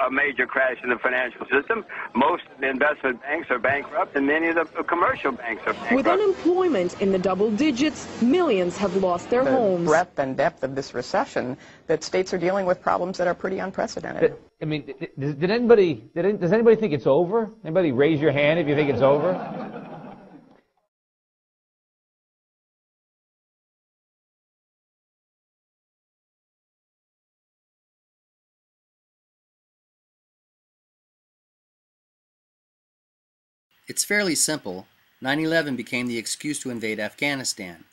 a major crash in the financial system. Most investment banks are bankrupt, and many of the commercial banks are bankrupt. With unemployment in the double digits, millions have lost their homes. The breadth and depth of this recession, that states are dealing with problems that are pretty unprecedented. I mean, does anybody think it's over? Anybody raise your hand if you think it's over? It's fairly simple. 9/11 became the excuse to invade Afghanistan.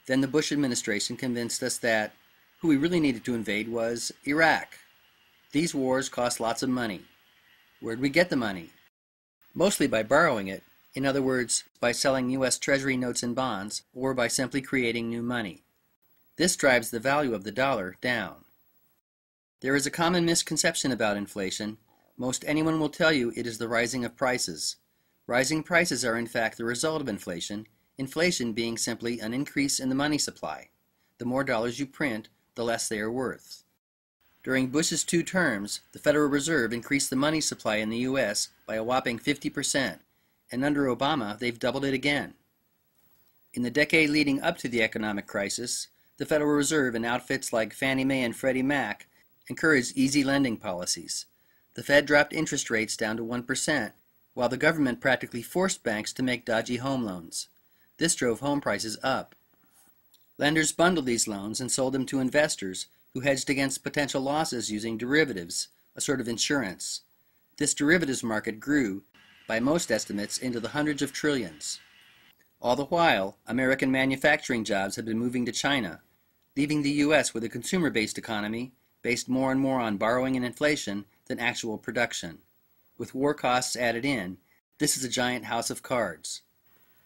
Then the Bush administration convinced us that who we really needed to invade was Iraq. These wars cost lots of money. Where'd we get the money? Mostly by borrowing it, in other words, by selling U.S. Treasury notes and bonds, or by simply creating new money. This drives the value of the dollar down. There is a common misconception about inflation. Most anyone will tell you it is the rising of prices. Rising prices are in fact the result of inflation, inflation being simply an increase in the money supply. The more dollars you print, the less they are worth. During Bush's 2 terms, the Federal Reserve increased the money supply in the U.S. by a whopping 50%, and under Obama, they've doubled it again. In the decade leading up to the economic crisis, the Federal Reserve and outfits like Fannie Mae and Freddie Mac encouraged easy lending policies. The Fed dropped interest rates down to 1%, while the government practically forced banks to make dodgy home loans. This drove home prices up. Lenders bundled these loans and sold them to investors who hedged against potential losses using derivatives, a sort of insurance. This derivatives market grew, by most estimates, into the hundreds of trillions. All the while, American manufacturing jobs had been moving to China, leaving the U.S. with a consumer-based economy based more and more on borrowing and inflation than actual production. With war costs added in, this is a giant house of cards.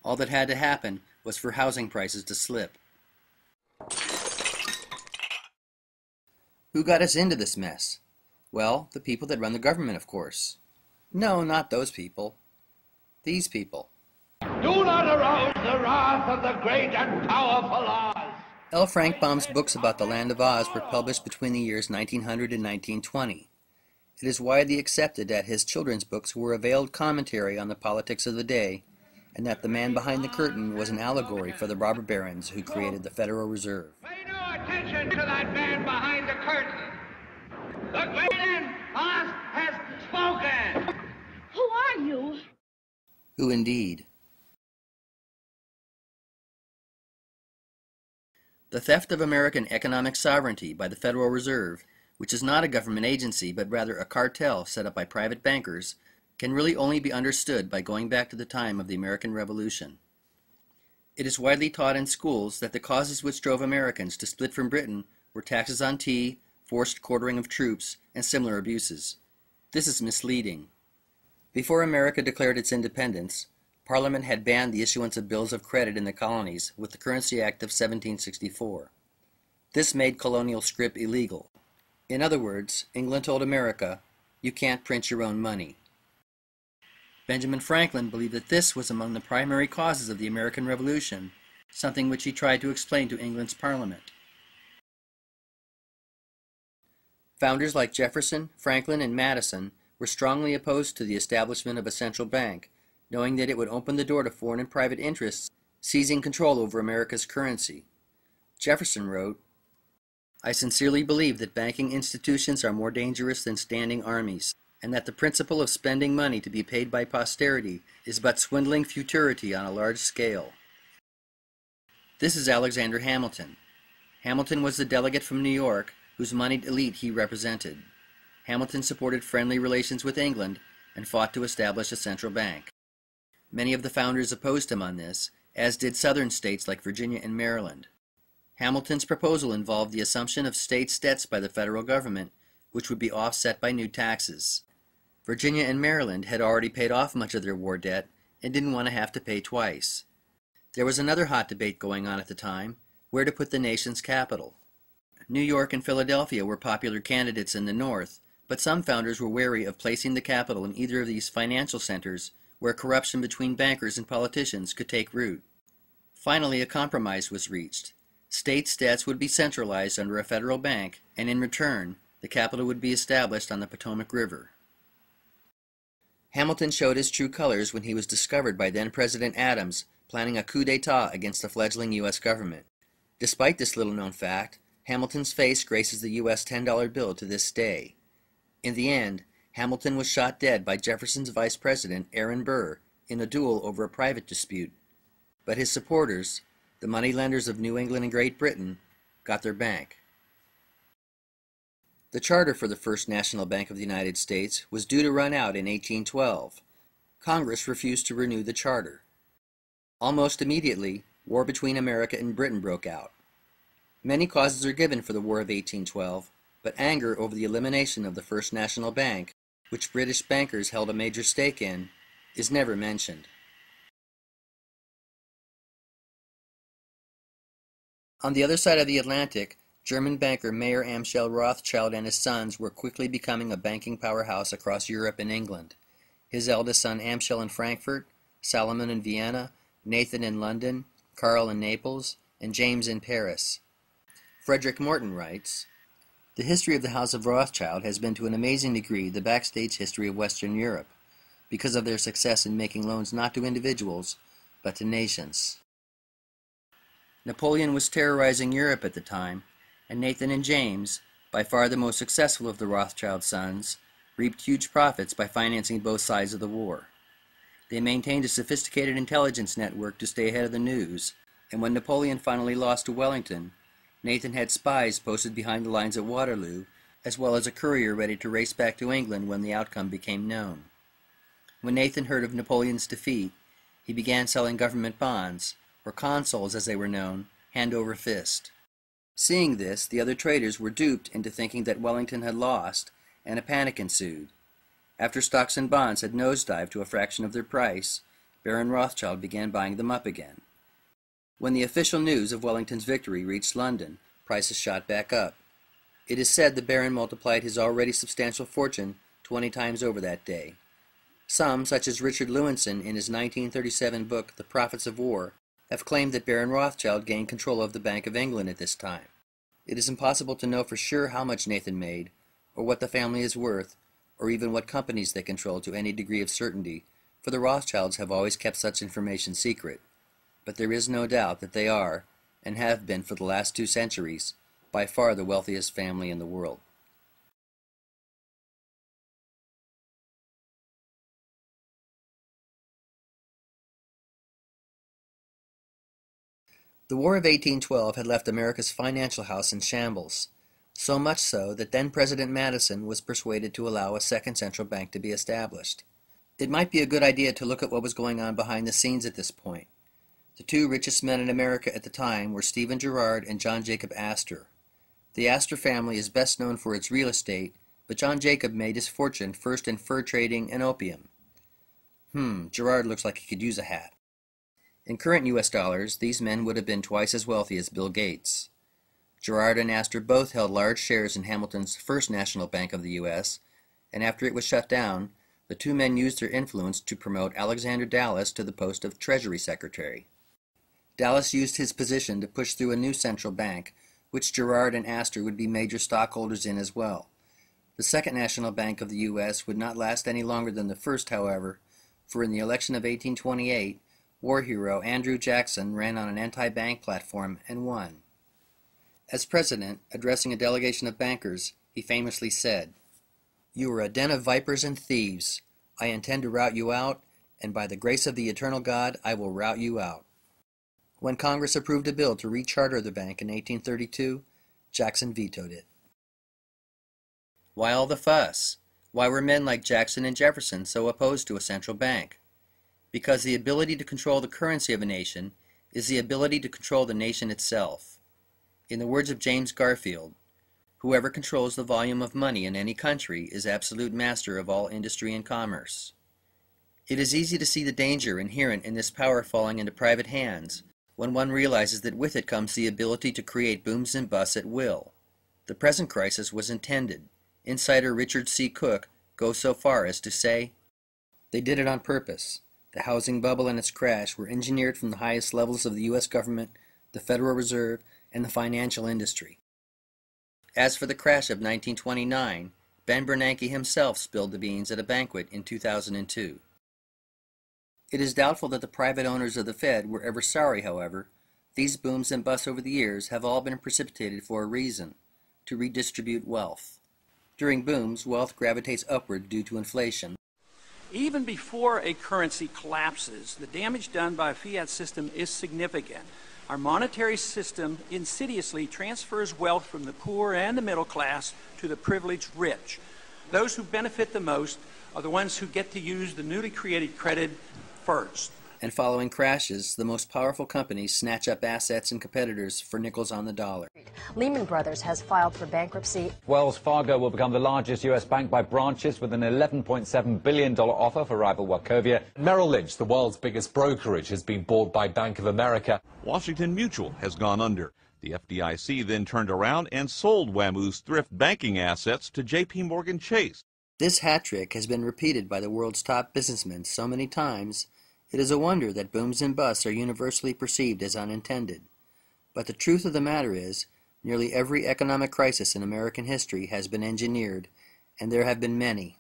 All that had to happen was for housing prices to slip. Who got us into this mess? Well, the people that run the government, of course. No, not those people. These people. Do not arouse the wrath of the great and powerful Oz. L. Frank Baum's books about the Land of Oz were published between the years 1900 and 1920. It is widely accepted that his children's books were a veiled commentary on the politics of the day, and that the man behind the curtain was an allegory for the robber barons who created the Federal Reserve. Pay no attention to that man behind the curtain. The great and Oz has spoken. Who are you? Who indeed? The theft of American economic sovereignty by the Federal Reserve, which is not a government agency but rather a cartel set up by private bankers, can really only be understood by going back to the time of the American Revolution. It is widely taught in schools that the causes which drove Americans to split from Britain were taxes on tea, forced quartering of troops, and similar abuses. This is misleading. Before America declared its independence, Parliament had banned the issuance of bills of credit in the colonies with the Currency Act of 1764. This made colonial scrip illegal. In other words, England told America, you can't print your own money. Benjamin Franklin believed that this was among the primary causes of the American Revolution, something which he tried to explain to England's Parliament. Founders like Jefferson, Franklin, and Madison were strongly opposed to the establishment of a central bank, knowing that it would open the door to foreign and private interests seizing control over America's currency. Jefferson wrote, I sincerely believe that banking institutions are more dangerous than standing armies, and that the principle of spending money to be paid by posterity is but swindling futurity on a large scale. This is Alexander Hamilton. Hamilton was the delegate from New York whose moneyed elite he represented. Hamilton supported friendly relations with England and fought to establish a central bank. Many of the founders opposed him on this, as did southern states like Virginia and Maryland. Hamilton's proposal involved the assumption of states' debts by the federal government, which would be offset by new taxes. Virginia and Maryland had already paid off much of their war debt and didn't want to have to pay twice. There was another hot debate going on at the time, where to put the nation's capital. New York and Philadelphia were popular candidates in the North, but some founders were wary of placing the capital in either of these financial centers where corruption between bankers and politicians could take root. Finally, a compromise was reached. States' debts would be centralized under a federal bank, and in return, the capital would be established on the Potomac River. Hamilton showed his true colors when he was discovered by then-President Adams planning a coup d'etat against the fledgling U.S. government. Despite this little-known fact, Hamilton's face graces the U.S. $10 bill to this day. In the end, Hamilton was shot dead by Jefferson's vice president, Aaron Burr, in a duel over a private dispute. But his supporters, the moneylenders of New England and Great Britain, got their bank. The charter for the First National Bank of the United States was due to run out in 1812. Congress refused to renew the charter. Almost immediately, war between America and Britain broke out. Many causes are given for the War of 1812, but anger over the elimination of the First National Bank, which British bankers held a major stake in, is never mentioned. On the other side of the Atlantic, German banker Mayer Amschel Rothschild and his sons were quickly becoming a banking powerhouse across Europe and England. His eldest son Amschel in Frankfurt, Salomon in Vienna, Nathan in London, Karl in Naples, and James in Paris. Frederick Morton writes, "The history of the House of Rothschild has been to an amazing degree the backstage history of Western Europe, because of their success in making loans not to individuals, but to nations." Napoleon was terrorizing Europe at the time, and Nathan and James, by far the most successful of the Rothschild sons, reaped huge profits by financing both sides of the war. They maintained a sophisticated intelligence network to stay ahead of the news, and when Napoleon finally lost to Wellington, Nathan had spies posted behind the lines at Waterloo, as well as a courier ready to race back to England when the outcome became known. When Nathan heard of Napoleon's defeat, he began selling government bonds, or consols as they were known, hand over fist. Seeing this, the other traders were duped into thinking that Wellington had lost, and a panic ensued. After stocks and bonds had nosedived to a fraction of their price, Baron Rothschild began buying them up again. When the official news of Wellington's victory reached London, prices shot back up. It is said the Baron multiplied his already substantial fortune 20 times over that day. Some, such as Richard Lewinson in his 1937 book The Profits of War, have claimed that Baron Rothschild gained control of the Bank of England at this time. It is impossible to know for sure how much Nathan made, or what the family is worth, or even what companies they control to any degree of certainty, for the Rothschilds have always kept such information secret. But there is no doubt that they are, and have been for the last 2 centuries, by far the wealthiest family in the world. The War of 1812 had left America's financial house in shambles, so much so that then-President Madison was persuaded to allow a second central bank to be established. It might be a good idea to look at what was going on behind the scenes at this point. The 2 richest men in America at the time were Stephen Girard and John Jacob Astor. The Astor family is best known for its real estate, but John Jacob made his fortune first in fur trading and opium. Girard looks like he could use a hat. In current U.S. dollars, these men would have been twice as wealthy as Bill Gates. Girard and Astor both held large shares in Hamilton's First National Bank of the U.S., and after it was shut down, the 2 men used their influence to promote Alexander Dallas to the post of Treasury Secretary. Dallas used his position to push through a new central bank, which Girard and Astor would be major stockholders in as well. The Second National Bank of the U.S. would not last any longer than the first, however, for in the election of 1828, war hero Andrew Jackson ran on an anti-bank platform and won. As president, addressing a delegation of bankers, he famously said, "You are a den of vipers and thieves. I intend to rout you out, and by the grace of the eternal God, I will rout you out." When Congress approved a bill to recharter the bank in 1832, Jackson vetoed it. Why all the fuss? Why were men like Jackson and Jefferson so opposed to a central bank? Because the ability to control the currency of a nation is the ability to control the nation itself. In the words of James Garfield, "Whoever controls the volume of money in any country is absolute master of all industry and commerce." It is easy to see the danger inherent in this power falling into private hands when one realizes that with it comes the ability to create booms and busts at will. The present crisis was intended. Insider Richard C. Cook goes so far as to say, "They did it on purpose. The housing bubble and its crash were engineered from the highest levels of the U.S. government, the Federal Reserve, and the financial industry." As for the crash of 1929, Ben Bernanke himself spilled the beans at a banquet in 2002. It is doubtful that the private owners of the Fed were ever sorry, however. These booms and busts over the years have all been precipitated for a reason: to redistribute wealth. During booms, wealth gravitates upward due to inflation. Even before a currency collapses, the damage done by a fiat system is significant. Our monetary system insidiously transfers wealth from the poor and the middle class to the privileged rich. Those who benefit the most are the ones who get to use the newly created credit first. And following crashes, the most powerful companies snatch up assets and competitors for nickels on the dollar. Lehman Brothers has filed for bankruptcy. Wells Fargo will become the largest U.S. bank by branches with an $11.7 billion offer for rival Wachovia. Merrill Lynch, the world's biggest brokerage, has been bought by Bank of America. Washington Mutual has gone under. The FDIC then turned around and sold WAMU's thrift banking assets to J.P. Morgan Chase. This hat trick has been repeated by the world's top businessmen so many times, it is a wonder that booms and busts are universally perceived as unintended. But the truth of the matter is, nearly every economic crisis in American history has been engineered, and there have been many.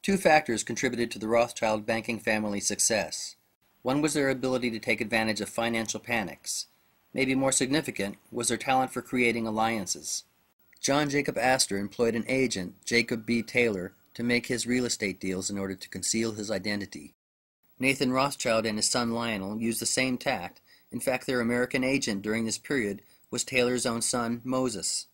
Two factors contributed to the Rothschild banking family's success. One was their ability to take advantage of financial panics. Maybe more significant was their talent for creating alliances. John Jacob Astor employed an agent, Jacob B. Taylor, to make his real estate deals in order to conceal his identity. Nathan Rothschild and his son Lionel used the same tact. In fact, their American agent during this period was Taylor's own son, Moses.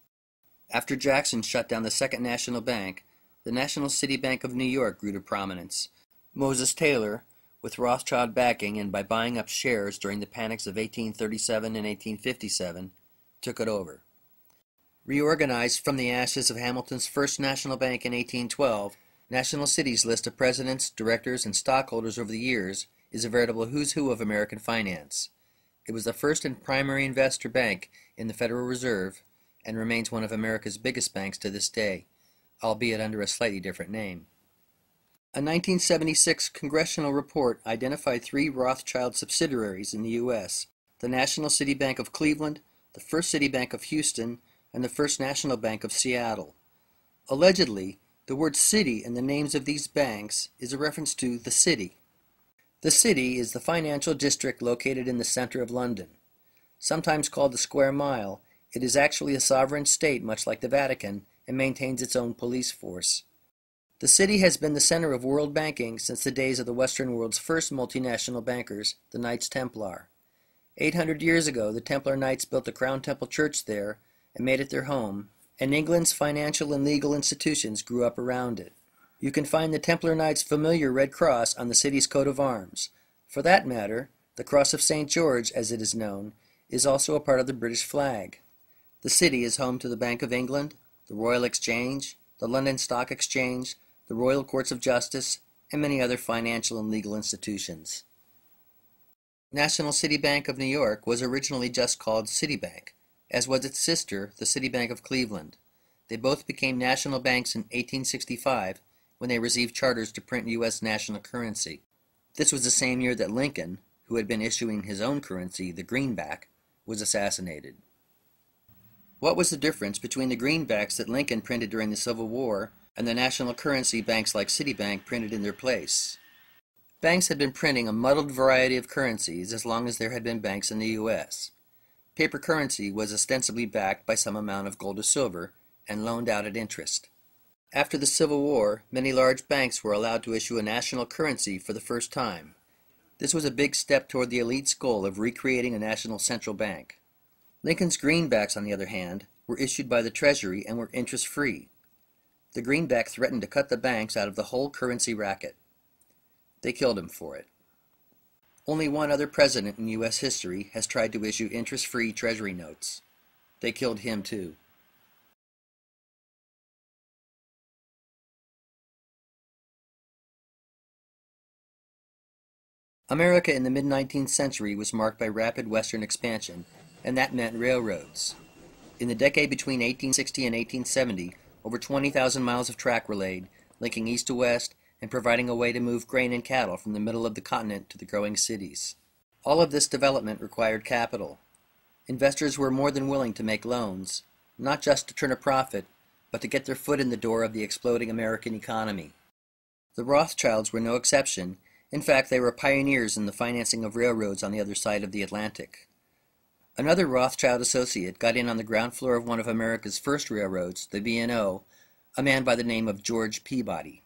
After Jackson shut down the Second National Bank, the National City Bank of New York grew to prominence. Moses Taylor, with Rothschild backing and by buying up shares during the panics of 1837 and 1857, took it over. Reorganized from the ashes of Hamilton's First National Bank in 1812, National City's list of presidents, directors, and stockholders over the years is a veritable who's who of American finance. It was the first and primary investor bank in the Federal Reserve and remains one of America's biggest banks to this day, albeit under a slightly different name. A 1976 congressional report identified 3 Rothschild subsidiaries in the U.S., the National City Bank of Cleveland, the First City Bank of Houston, and the First National Bank of Seattle. Allegedly, the word city in the names of these banks is a reference to the city. The city is the financial district located in the center of London. Sometimes called the square mile, it is actually a sovereign state much like the Vatican and maintains its own police force. The city has been the center of world banking since the days of the Western world's first multinational bankers, the Knights Templar. 800 years ago, the Templar Knights built the Crown Temple Church there and made it their home, and England's financial and legal institutions grew up around it. You can find the Templar Knights' familiar red cross on the city's coat of arms. For that matter, the Cross of St. George, as it is known, is also a part of the British flag. The city is home to the Bank of England, the Royal Exchange, the London Stock Exchange, the Royal Courts of Justice, and many other financial and legal institutions. National City Bank of New York was originally just called Citibank, as was its sister, the Citibank of Cleveland. They both became national banks in 1865 when they received charters to print U.S. national currency. This was the same year that Lincoln, who had been issuing his own currency, the greenback, was assassinated. What was the difference between the greenbacks that Lincoln printed during the Civil War and the national currency banks like Citibank printed in their place? Banks had been printing a muddled variety of currencies as long as there had been banks in the U.S. Paper currency was ostensibly backed by some amount of gold or silver and loaned out at interest. After the Civil War, many large banks were allowed to issue a national currency for the first time. This was a big step toward the elite's goal of recreating a national central bank. Lincoln's greenbacks, on the other hand, were issued by the Treasury and were interest-free. The greenback threatened to cut the banks out of the whole currency racket. They killed him for it. Only one other president in U.S. history has tried to issue interest-free Treasury notes. They killed him too. America in the mid-19th century was marked by rapid western expansion, and that meant railroads. In the decade between 1860 and 1870, over 20,000 miles of track were laid, linking east to west and providing a way to move grain and cattle from the middle of the continent to the growing cities. All of this development required capital. Investors were more than willing to make loans, not just to turn a profit, but to get their foot in the door of the exploding American economy. The Rothschilds were no exception. In fact, they were pioneers in the financing of railroads on the other side of the Atlantic. Another Rothschild associate got in on the ground floor of one of America's first railroads, the B&O, a man by the name of George Peabody.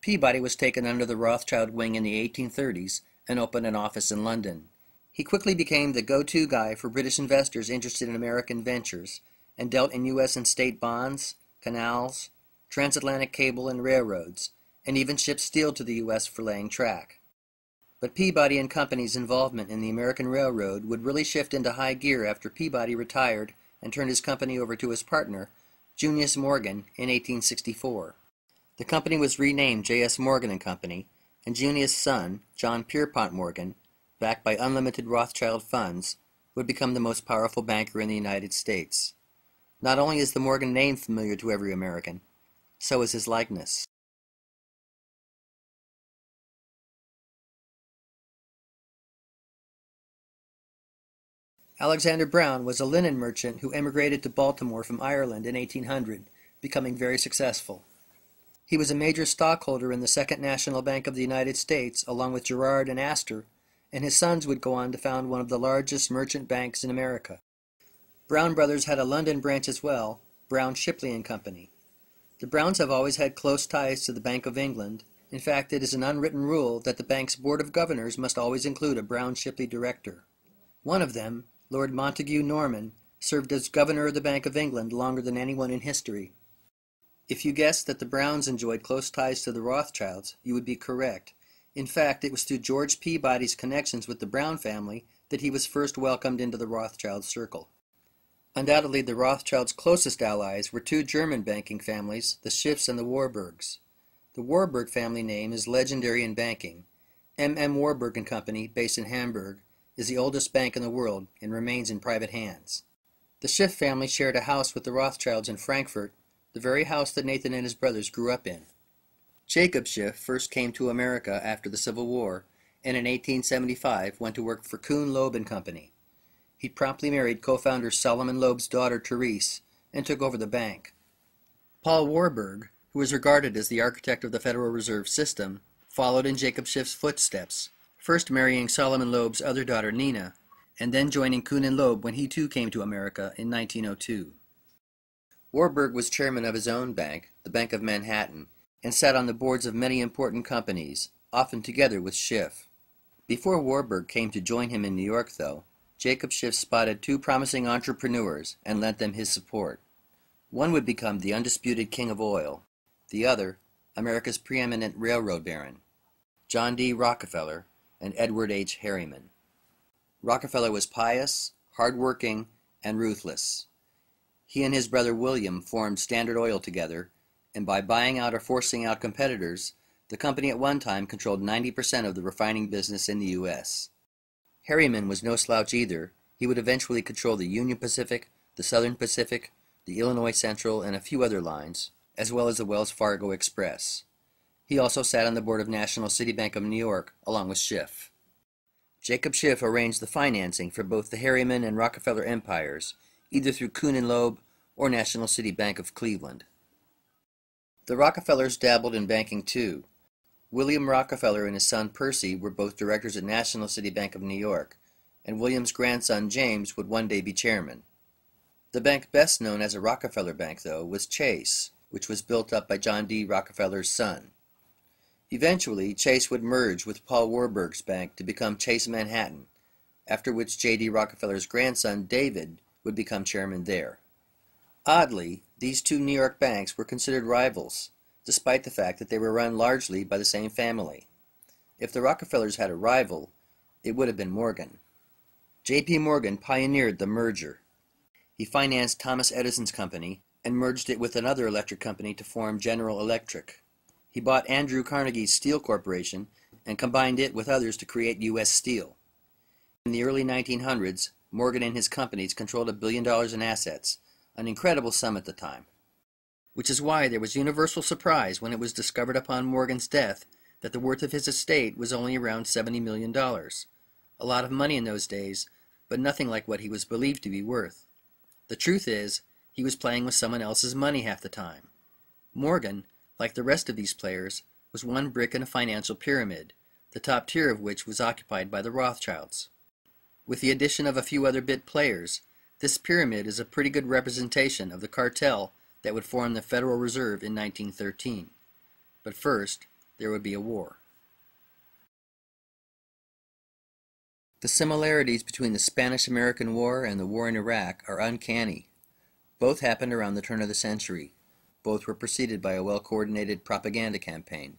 Peabody was taken under the Rothschild wing in the 1830s and opened an office in London. He quickly became the go-to guy for British investors interested in American ventures and dealt in U.S. and state bonds, canals, transatlantic cable and railroads, and even shipped steel to the U.S. for laying track. But Peabody and Company's involvement in the American Railroad would really shift into high gear after Peabody retired and turned his company over to his partner, Junius Morgan, in 1864. The company was renamed J.S. Morgan & Company, and Junius' son, John Pierpont Morgan, backed by unlimited Rothschild funds, would become the most powerful banker in the United States. Not only is the Morgan name familiar to every American, so is his likeness. Alexander Brown was a linen merchant who emigrated to Baltimore from Ireland in 1800, becoming very successful. He was a major stockholder in the Second National Bank of the United States, along with Girard and Astor, and his sons would go on to found one of the largest merchant banks in America. Brown Brothers had a London branch as well, Brown Shipley & Company. The Browns have always had close ties to the Bank of England. In fact, it is an unwritten rule that the bank's Board of Governors must always include a Brown Shipley director. One of them, Lord Montague Norman, served as governor of the Bank of England longer than anyone in history. If you guessed that the Browns enjoyed close ties to the Rothschilds, you would be correct. In fact, it was through George Peabody's connections with the Brown family that he was first welcomed into the Rothschild circle. Undoubtedly, the Rothschilds' closest allies were two German banking families, the Schiffs and the Warburgs. The Warburg family name is legendary in banking. M.M. Warburg & Company, based in Hamburg, is the oldest bank in the world and remains in private hands. The Schiff family shared a house with the Rothschilds in Frankfurt, the very house that Nathan and his brothers grew up in. Jacob Schiff first came to America after the Civil War, and in 1875 went to work for Kuhn Loeb & Company. He promptly married co-founder Solomon Loeb's daughter Therese and took over the bank. Paul Warburg, who is regarded as the architect of the Federal Reserve System, followed in Jacob Schiff's footsteps, first marrying Solomon Loeb's other daughter Nina, and then joining Kuhn & Loeb when he too came to America in 1902. Warburg was chairman of his own bank, the Bank of Manhattan, and sat on the boards of many important companies, often together with Schiff. Before Warburg came to join him in New York, though, Jacob Schiff spotted two promising entrepreneurs and lent them his support. One would become the undisputed king of oil, the other, America's preeminent railroad baron, John D. Rockefeller and Edward H. Harriman. Rockefeller was pious, hard-working, and ruthless. He and his brother William formed Standard Oil together, and by buying out or forcing out competitors, the company at one time controlled 90% of the refining business in the U.S. Harriman was no slouch either. He would eventually control the Union Pacific, the Southern Pacific, the Illinois Central, and a few other lines, as well as the Wells Fargo Express. He also sat on the board of National City Bank of New York, along with Schiff. Jacob Schiff arranged the financing for both the Harriman and Rockefeller empires, either through Kuhn & Loeb or National City Bank of Cleveland. The Rockefellers dabbled in banking too. William Rockefeller and his son Percy were both directors at National City Bank of New York, and William's grandson James would one day be chairman. The bank best known as a Rockefeller Bank, though, was Chase, which was built up by John D. Rockefeller's son. Eventually, Chase would merge with Paul Warburg's bank to become Chase Manhattan, after which J.D. Rockefeller's grandson David would become chairman there. Oddly, these two New York banks were considered rivals, despite the fact that they were run largely by the same family. If the Rockefellers had a rival, it would have been Morgan. J.P. Morgan pioneered the merger. He financed Thomas Edison's company and merged it with another electric company to form General Electric. He bought Andrew Carnegie's Steel Corporation and combined it with others to create U.S. Steel. In the early 1900s, Morgan and his companies controlled $1 billion in assets, an incredible sum at the time. Which is why there was universal surprise when it was discovered upon Morgan's death that the worth of his estate was only around $70 million. A lot of money in those days, but nothing like what he was believed to be worth. The truth is, He was playing with someone else's money half the time. Morgan, like the rest of these players, was one brick in a financial pyramid, the top tier of which was occupied by the Rothschilds. With the addition of a few other bit players, this pyramid is a pretty good representation of the cartel that would form the Federal Reserve in 1913. But first, there would be a war. The similarities between the Spanish-American War and the war in Iraq are uncanny. Both happened around the turn of the century. Both were preceded by a well-coordinated propaganda campaign.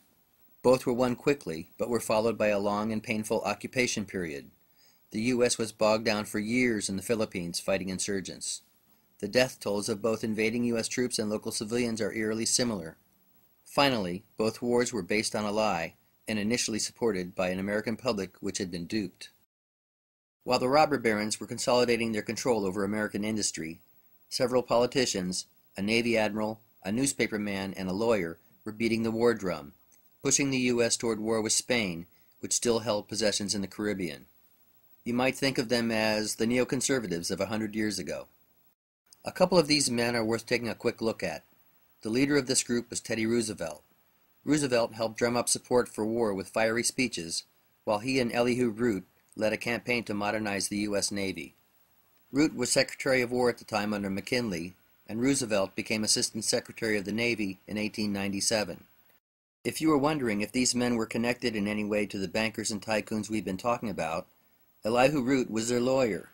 Both were won quickly, but were followed by a long and painful occupation period. The U.S. was bogged down for years in the Philippines fighting insurgents. The death tolls of both invading U.S. troops and local civilians are eerily similar. Finally, both wars were based on a lie, and initially supported by an American public which had been duped. While the robber barons were consolidating their control over American industry, several politicians, a Navy admiral, a newspaperman, and a lawyer were beating the war drum, pushing the U.S. toward war with Spain, which still held possessions in the Caribbean. You might think of them as the neoconservatives of 100 years ago. A couple of these men are worth taking a quick look at. The leader of this group was Teddy Roosevelt. Roosevelt helped drum up support for war with fiery speeches, while he and Elihu Root led a campaign to modernize the U.S. Navy. Root was Secretary of War at the time under McKinley, and Roosevelt became Assistant Secretary of the Navy in 1897. If you were wondering if these men were connected in any way to the bankers and tycoons we've been talking about, Elihu Root was their lawyer.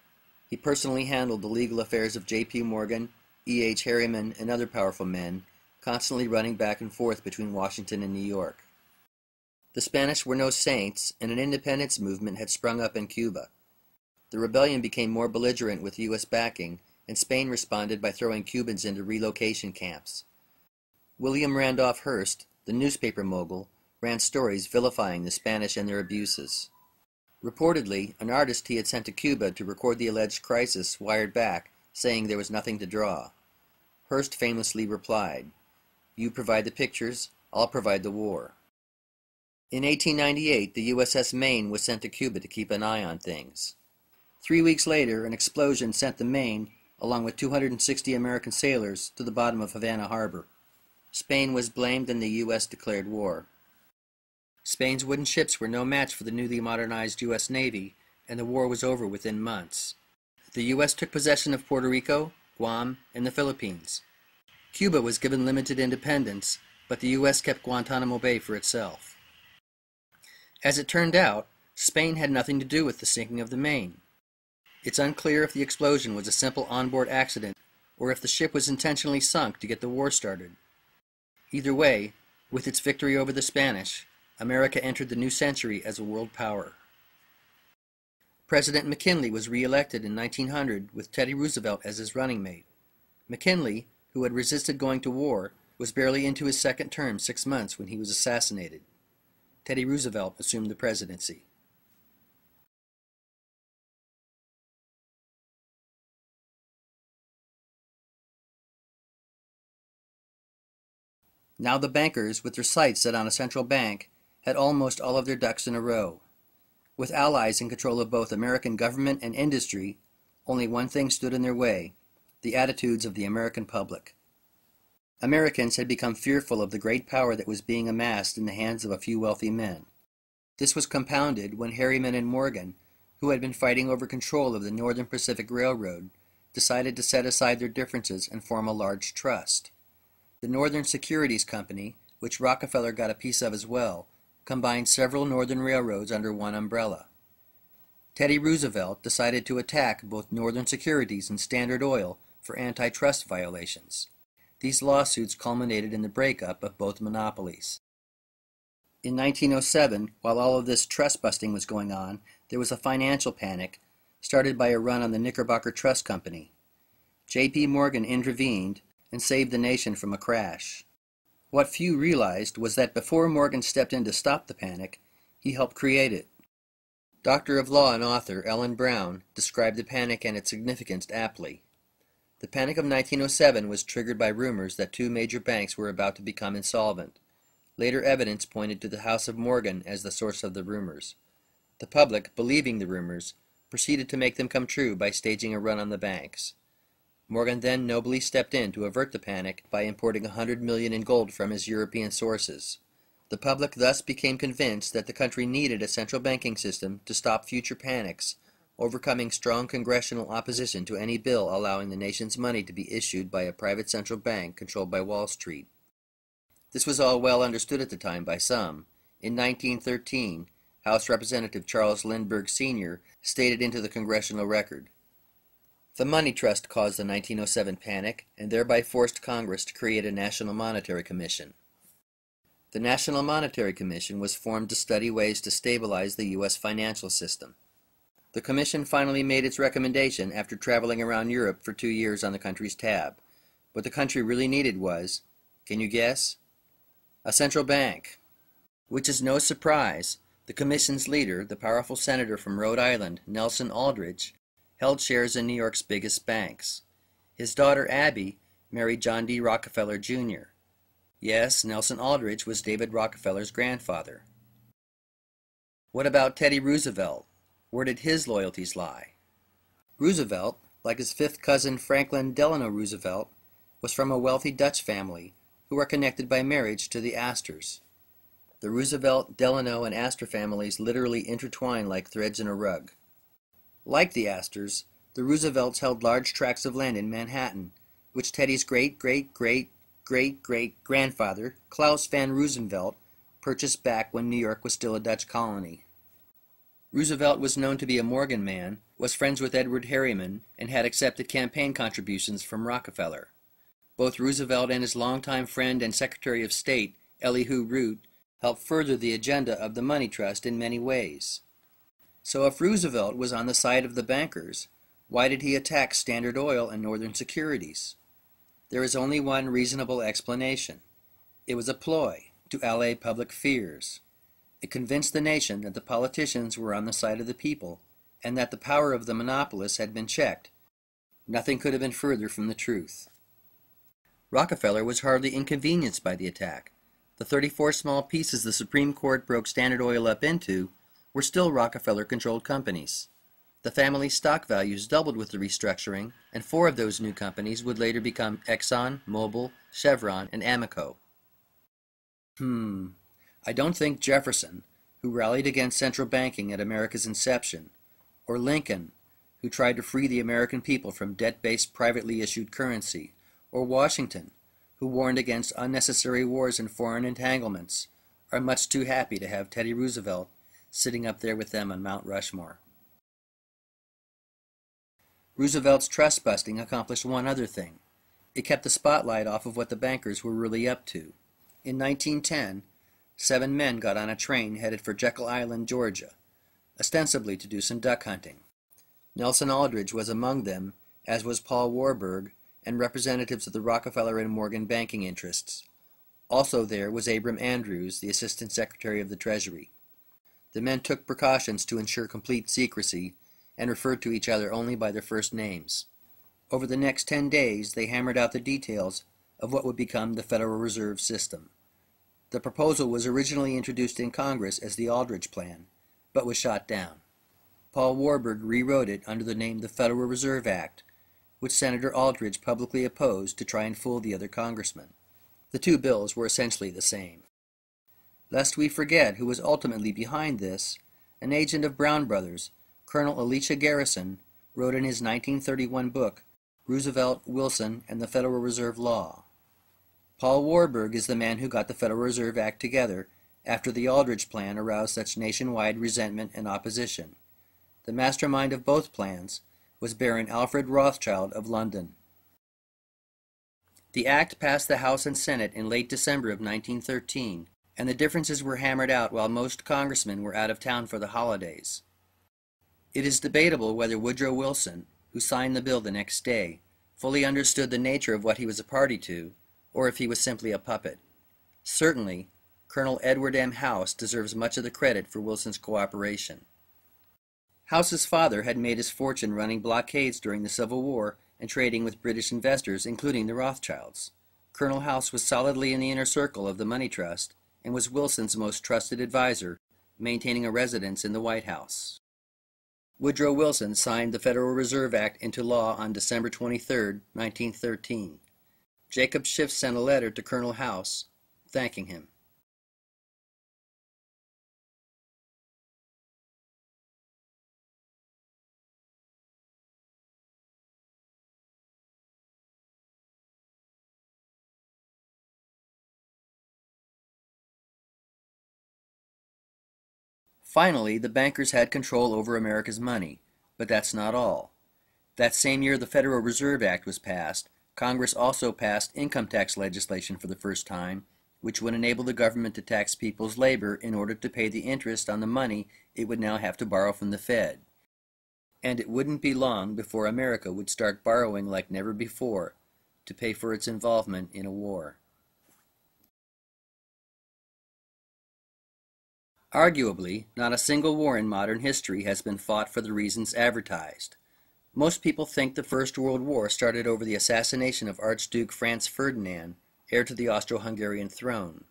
He personally handled the legal affairs of J.P. Morgan, E.H. Harriman, and other powerful men, constantly running back and forth between Washington and New York. The Spanish were no saints, and an independence movement had sprung up in Cuba. The rebellion became more belligerent with U.S. backing, and Spain responded by throwing Cubans into relocation camps. William Randolph Hearst, the newspaper mogul, ran stories vilifying the Spanish and their abuses. Reportedly, an artist he had sent to Cuba to record the alleged crisis wired back, saying there was nothing to draw. Hearst famously replied, "You provide the pictures, I'll provide the war." In 1898, the USS Maine was sent to Cuba to keep an eye on things. 3 weeks later, an explosion sent the Maine, along with 260 American sailors, to the bottom of Havana Harbor. Spain was blamed and the U.S. declared war. Spain's wooden ships were no match for the newly modernized U.S. Navy, and the war was over within months. The U.S. took possession of Puerto Rico, Guam, and the Philippines. Cuba was given limited independence, but the U.S. kept Guantanamo Bay for itself. As it turned out, Spain had nothing to do with the sinking of the Maine. It's unclear if the explosion was a simple onboard accident or if the ship was intentionally sunk to get the war started. Either way, with its victory over the Spanish, America entered the new century as a world power. President McKinley was re-elected in 1900 with Teddy Roosevelt as his running mate. McKinley, who had resisted going to war, was barely into his second term 6 months when he was assassinated. Teddy Roosevelt assumed the presidency. Now the bankers, with their sights set on a central bank, had almost all of their ducks in a row. With allies in control of both American government and industry, only one thing stood in their way: the attitudes of the American public. Americans had become fearful of the great power that was being amassed in the hands of a few wealthy men. This was compounded when Harriman and Morgan, who had been fighting over control of the Northern Pacific Railroad, decided to set aside their differences and form a large trust. The Northern Securities Company, which Rockefeller got a piece of as well, combined several northern railroads under one umbrella. Teddy Roosevelt decided to attack both Northern Securities and Standard Oil for antitrust violations. These lawsuits culminated in the breakup of both monopolies. In 1907, while all of this trust busting was going on, there was a financial panic started by a run on the Knickerbocker Trust Company. J.P. Morgan intervened and saved the nation from a crash. What few realized was that before Morgan stepped in to stop the panic, he helped create it. Doctor of Law and author Ellen Brown described the panic and its significance aptly. The Panic of 1907 was triggered by rumors that 2 major banks were about to become insolvent. Later evidence pointed to the House of Morgan as the source of the rumors. The public, believing the rumors, proceeded to make them come true by staging a run on the banks. Morgan then nobly stepped in to avert the panic by importing $100 million in gold from his European sources. The public thus became convinced that the country needed a central banking system to stop future panics, overcoming strong congressional opposition to any bill allowing the nation's money to be issued by a private central bank controlled by Wall Street. This was all well understood at the time by some. In 1913, House Representative Charles Lindbergh Sr. stated into the congressional record, "The money trust caused the 1907 panic and thereby forced Congress to create a National Monetary Commission." The National Monetary Commission was formed to study ways to stabilize the U.S. financial system. The commission finally made its recommendation after traveling around Europe for 2 years on the country's tab. What the country really needed was, can you guess? A central bank. Which is no surprise. The commission's leader, the powerful senator from Rhode Island, Nelson Aldrich, held shares in New York's biggest banks. His daughter Abby married John D. Rockefeller, Jr. Yes, Nelson Aldrich was David Rockefeller's grandfather. What about Teddy Roosevelt? Where did his loyalties lie? Roosevelt, like his fifth cousin Franklin Delano Roosevelt, was from a wealthy Dutch family who were connected by marriage to the Astors. The Roosevelt, Delano, and Astor families literally intertwined like threads in a rug. Like the Astors, the Roosevelts held large tracts of land in Manhattan, which Teddy's great-great-great-great-grandfather, Klaus van Roosevelt, purchased back when New York was still a Dutch colony. Roosevelt was known to be a Morgan man, was friends with Edward Harriman, and had accepted campaign contributions from Rockefeller. Both Roosevelt and his longtime friend and Secretary of State, Elihu Root, helped further the agenda of the money trust in many ways. So if Roosevelt was on the side of the bankers, why did he attack Standard Oil and Northern Securities? There is only one reasonable explanation. It was a ploy to allay public fears. It convinced the nation that the politicians were on the side of the people and that the power of the monopolists had been checked. Nothing could have been further from the truth. Rockefeller was hardly inconvenienced by the attack. The 34 small pieces the Supreme Court broke Standard Oil up into were still Rockefeller-controlled companies. The family's stock values doubled with the restructuring, and 4 of those new companies would later become Exxon, Mobil, Chevron, and Amoco. I don't think Jefferson, who rallied against central banking at America's inception, or Lincoln, who tried to free the American people from debt-based privately issued currency, or Washington, who warned against unnecessary wars and foreign entanglements, are much too happy to have Teddy Roosevelt sitting up there with them on Mount Rushmore. Roosevelt's trust-busting accomplished one other thing. It kept the spotlight off of what the bankers were really up to. In 1910, 7 men got on a train headed for Jekyll Island, Georgia, ostensibly to do some duck hunting. Nelson Aldrich was among them, as was Paul Warburg, and representatives of the Rockefeller and Morgan banking interests. Also there was Abram Andrews, the Assistant Secretary of the Treasury. The men took precautions to ensure complete secrecy and referred to each other only by their first names. Over the next 10 days, they hammered out the details of what would become the Federal Reserve System. The proposal was originally introduced in Congress as the Aldrich Plan, but was shot down. Paul Warburg rewrote it under the name the Federal Reserve Act, which Senator Aldrich publicly opposed to try and fool the other congressmen. The 2 bills were essentially the same. Lest we forget who was ultimately behind this, an agent of Brown Brothers, Colonel Elisha Garrison, wrote in his 1931 book, Roosevelt, Wilson, and the Federal Reserve Law. Paul Warburg is the man who got the Federal Reserve Act together after the Aldrich Plan aroused such nationwide resentment and opposition. The mastermind of both plans was Baron Alfred Rothschild of London. The act passed the House and Senate in late December of 1913, and the differences were hammered out while most congressmen were out of town for the holidays. It is debatable whether Woodrow Wilson, who signed the bill the next day, fully understood the nature of what he was a party to, or if he was simply a puppet. Certainly, Colonel Edward M. House deserves much of the credit for Wilson's cooperation. House's father had made his fortune running blockades during the Civil War and trading with British investors, including the Rothschilds. Colonel House was solidly in the inner circle of the money trust and was Wilson's most trusted advisor, maintaining a residence in the White House. Woodrow Wilson signed the Federal Reserve Act into law on December 23, 1913. Jacob Schiff sent a letter to Colonel House thanking him. Finally, the bankers had control over America's money, but that's not all. That same year the Federal Reserve Act was passed, Congress also passed income tax legislation for the first time, which would enable the government to tax people's labor in order to pay the interest on the money it would now have to borrow from the Fed. And it wouldn't be long before America would start borrowing like never before to pay for its involvement in a war. Arguably, not a single war in modern history has been fought for the reasons advertised. Most people think the First World War started over the assassination of Archduke Franz Ferdinand, heir to the Austro-Hungarian throne.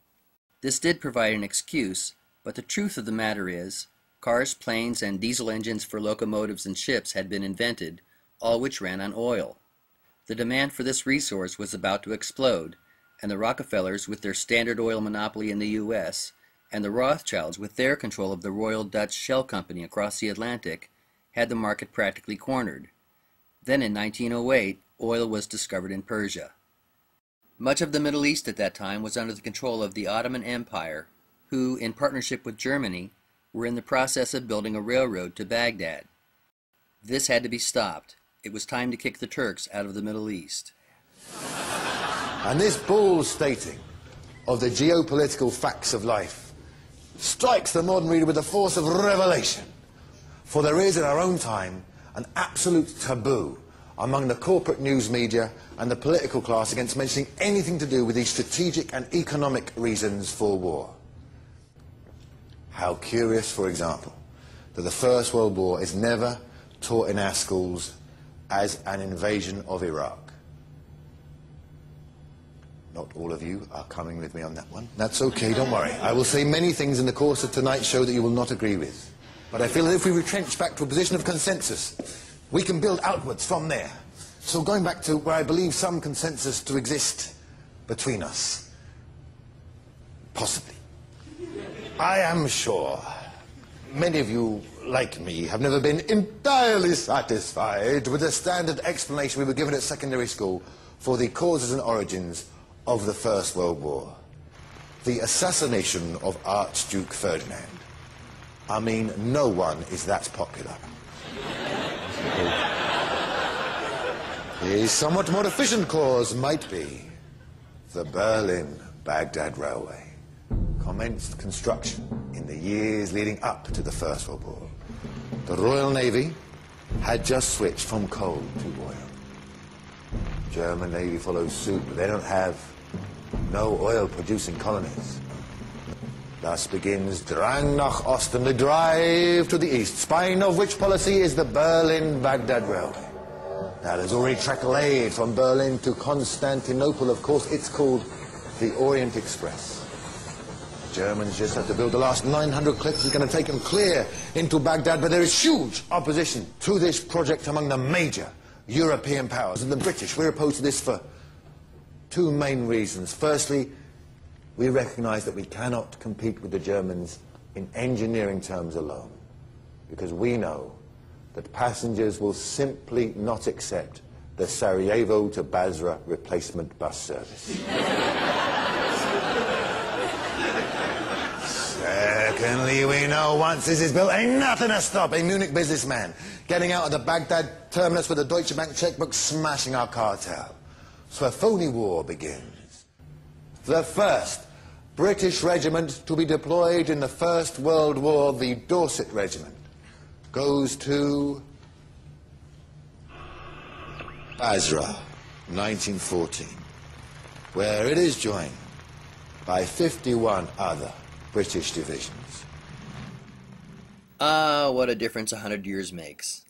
This did provide an excuse, but the truth of the matter is, cars, planes, and diesel engines for locomotives and ships had been invented, all which ran on oil. The demand for this resource was about to explode, and the Rockefellers, with their Standard Oil monopoly in the U.S., and the Rothschilds, with their control of the Royal Dutch Shell Company across the Atlantic, had the market practically cornered. Then in 1908, oil was discovered in Persia. Much of the Middle East at that time was under the control of the Ottoman Empire, who, in partnership with Germany, were in the process of building a railroad to Baghdad. This had to be stopped. It was time to kick the Turks out of the Middle East. And this bald stating of the geopolitical facts of life strikes the modern reader with the force of revelation. For there is in our own time an absolute taboo among the corporate news media and the political class against mentioning anything to do with the strategic and economic reasons for war. How curious, for example, that the First World War is never taught in our schools as an invasion of Iraq. Not all of you are coming with me on that one. That's okay, don't worry. I will say many things in the course of tonight's show that you will not agree with. But I feel that if we retrench back to a position of consensus, we can build outwards from there. So going back to where I believe some consensus to exist between us. Possibly. I am sure many of you, like me, have never been entirely satisfied with the standard explanation we were given at secondary school for the causes and origins of the First World War. The assassination of Archduke Ferdinand. I mean, no one is that popular. A somewhat more efficient cause might be the Berlin-Baghdad Railway. Commenced construction in the years leading up to the First World War. The Royal Navy had just switched from coal to oil. German Navy follows suit, but they don't have no oil-producing colonies. Thus begins Drang nach Osten, the drive to the east, spine of which policy is the Berlin-Baghdad Railway. Now, there's already trackled aid from Berlin to Constantinople. Of course, it's called the Orient Express. The Germans just have to build the last 900 clips. It's going to take them clear into Baghdad, but there is huge opposition to this project among the major European powers. And the British, we're opposed to this for two main reasons. Firstly, we recognize that we cannot compete with the Germans in engineering terms alone, because we know that passengers will simply not accept the Sarajevo to Basra replacement bus service. Secondly, we know once this is built, ain't nothing to stop a Munich businessman getting out of the Baghdad terminus with a Deutsche Bank checkbook, smashing our cartel. So a phony war begins. The first British regiment to be deployed in the First World War, the Dorset Regiment, goes to Basra, 1914, where it is joined by 51 other British divisions. Ah, what a difference 100 years makes.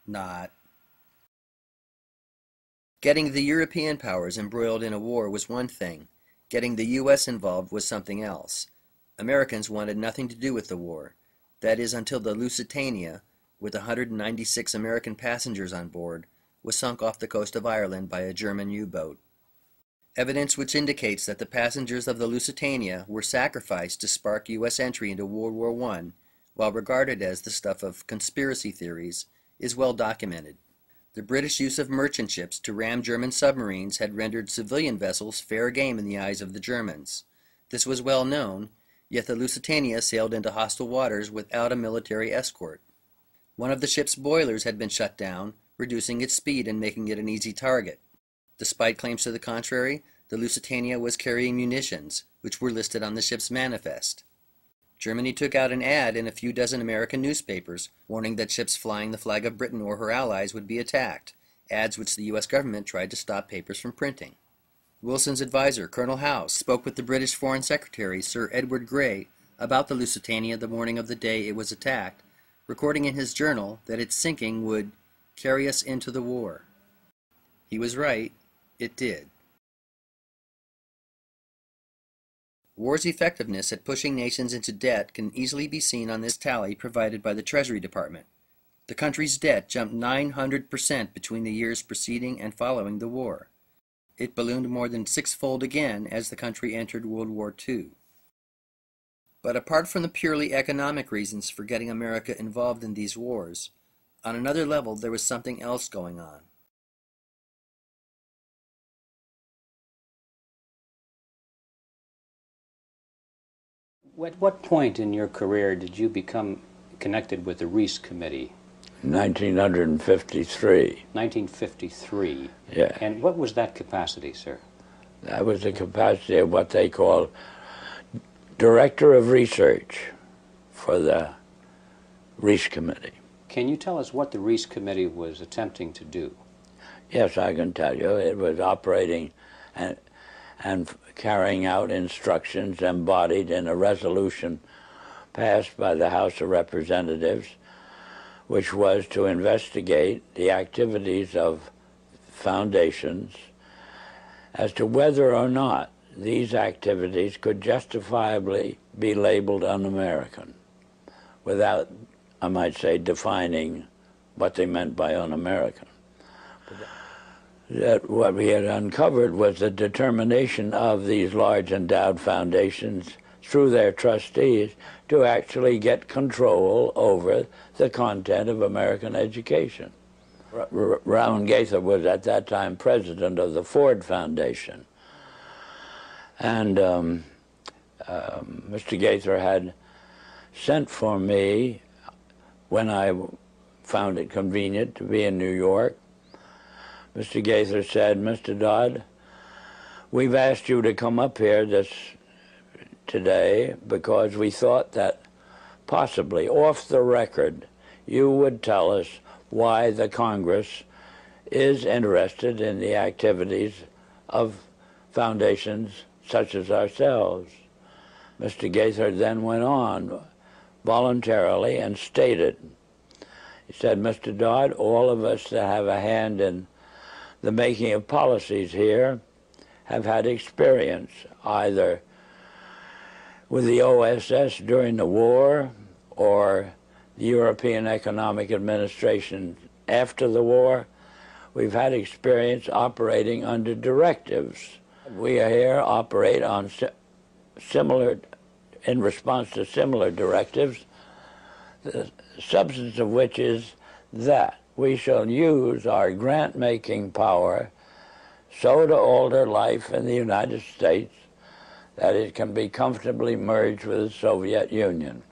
Not. Getting the European powers embroiled in a war was one thing. Getting the U.S. involved was something else. Americans wanted nothing to do with the war. That is, until the Lusitania, with 196 American passengers on board, was sunk off the coast of Ireland by a German U-boat. Evidence which indicates that the passengers of the Lusitania were sacrificed to spark U.S. entry into World War I, while regarded as the stuff of conspiracy theories, is well documented. The British use of merchant ships to ram German submarines had rendered civilian vessels fair game in the eyes of the Germans. This was well known, yet the Lusitania sailed into hostile waters without a military escort. One of the ship's boilers had been shut down, reducing its speed and making it an easy target. Despite claims to the contrary, the Lusitania was carrying munitions, which were listed on the ship's manifest. Germany took out an ad in a few dozen American newspapers, warning that ships flying the flag of Britain or her allies would be attacked, ads which the U.S. government tried to stop papers from printing. Wilson's advisor, Colonel House, spoke with the British Foreign Secretary, Sir Edward Grey, about the Lusitania the morning of the day it was attacked, recording in his journal that its sinking would carry us into the war. He was right, it did. War's effectiveness at pushing nations into debt can easily be seen on this tally provided by the Treasury Department. The country's debt jumped 900% between the years preceding and following the war. It ballooned more than sixfold again as the country entered World War II. But apart from the purely economic reasons for getting America involved in these wars, on another level there was something else going on. At what point in your career did you become connected with the Reese Committee? 1953. 1953. Yeah. And what was that capacity, sir? That was the capacity of what they call Director of Research for the Reese Committee. Can you tell us what the Reese Committee was attempting to do? Yes, I can tell you. It was operating and carrying out instructions embodied in a resolution passed by the House of Representatives, which was to investigate the activities of foundations as to whether or not these activities could justifiably be labeled un-American without, I might say, defining what they meant by un-American. That what we had uncovered was the determination of these large endowed foundations through their trustees to actually get control over the content of American education. Rowan Gaither was at that time president of the Ford Foundation. And Mr. Gaither had sent for me when I found it convenient to be in New York. Mr. Gaither said, "Mr. Dodd, we've asked you to come up here today because we thought that possibly off the record you would tell us why the Congress is interested in the activities of foundations such as ourselves." Mr. Gaither then went on voluntarily and stated, he said, "Mr. Dodd, all of us that have a hand in the making of policies here have had experience either with the OSS during the war or the European Economic Administration after the war. We've had experience operating under directives. We here operate on in response to similar directives, the substance of which is that we shall use our grant-making power so to alter life in the United States that it can be comfortably merged with the Soviet Union."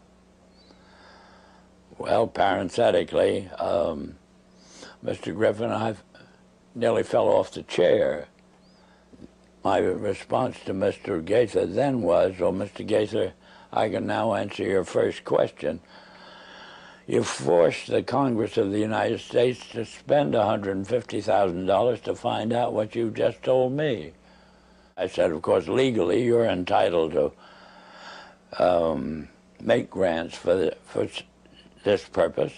Well, parenthetically, Mr. Griffin, I nearly fell off the chair. My response to Mr. Gaither then was, "Well, Mr. Gaither, I can now answer your first question. You forced the Congress of the United States to spend $150,000 to find out what you just told me." I said, "Of course, legally, you're entitled to make grants for this purpose,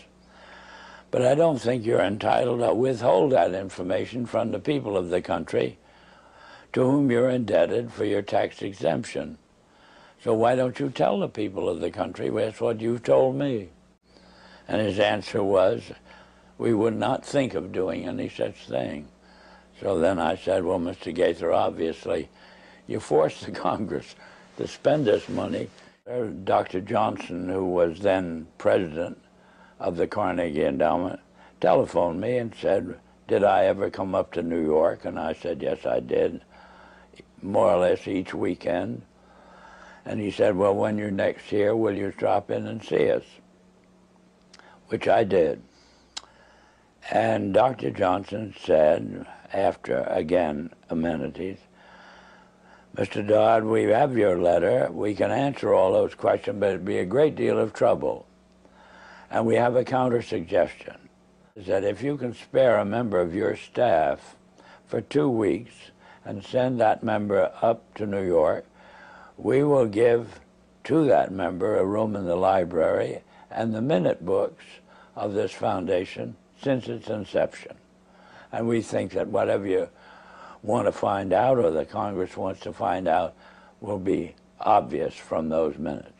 but I don't think you're entitled to withhold that information from the people of the country to whom you're indebted for your tax exemption. So why don't you tell the people of the country that's what you told me?" And his answer was, we would not think of doing any such thing. So then I said, well, Mr. Gaither, obviously, you forced the Congress to spend this money. Dr. Johnson, who was then president of the Carnegie Endowment, telephoned me and said, did I ever come up to New York? And I said, yes, I did, more or less each weekend. And he said, well, when you're next here, will you drop in and see us? Which I did. And Dr. Johnson said, after, again, amenities, Mr. Dodd, we have your letter. We can answer all those questions, but it'd be a great deal of trouble. And we have a counter-suggestion, is that if you can spare a member of your staff for 2 weeks and send that member up to New York, we will give to that member a room in the library and the minute books of this foundation since its inception. And we think that whatever you want to find out or the Congress wants to find out will be obvious from those minutes.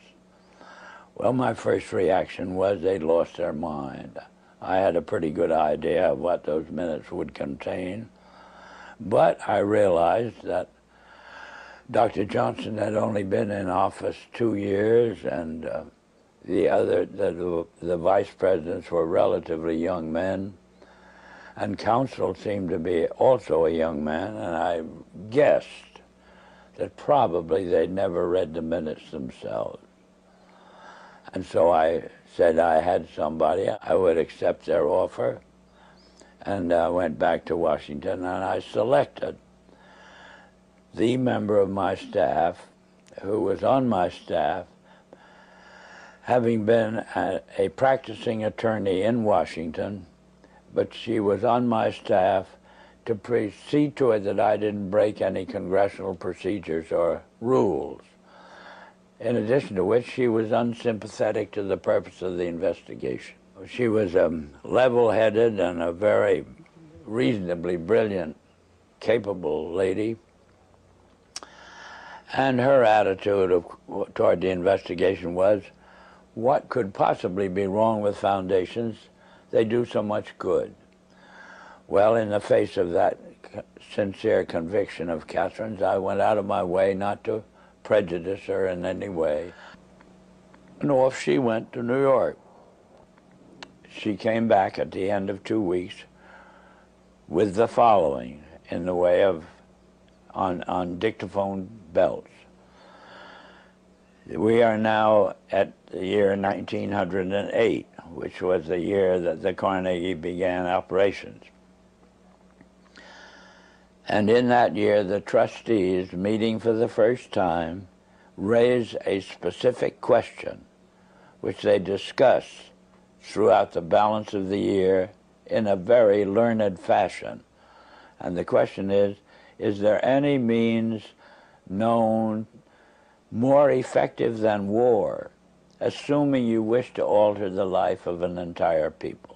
Well, my first reaction was they'd lost their mind. I had a pretty good idea of what those minutes would contain, but I realized that Dr. Johnson had only been in office 2 years, and the vice presidents were relatively young men, and counsel seemed to be also a young man, and I guessed that probably they'd never read the minutes themselves. And so I said I had somebody, I would accept their offer, and I went back to Washington, and I selected the member of my staff who was on my staff, having been a practicing attorney in Washington, but she was on my staff to see to it that I didn't break any congressional procedures or rules. In addition to which, she was unsympathetic to the purpose of the investigation. She was level-headed and a very reasonably brilliant, capable lady. And her attitude toward the investigation was, what could possibly be wrong with foundations? They do so much good. Well, in the face of that sincere conviction of Catherine's, I went out of my way not to prejudice her in any way. And off she went to New York. She came back at the end of 2 weeks with the following in the way of, on dictaphone belts. We are now at the year 1908, which was the year that the Carnegie began operations. And in that year, the trustees, meeting for the first time, raised a specific question, which they discussed throughout the balance of the year in a very learned fashion. And the question is there any means known more effective than war, assuming you wish to alter the life of an entire people?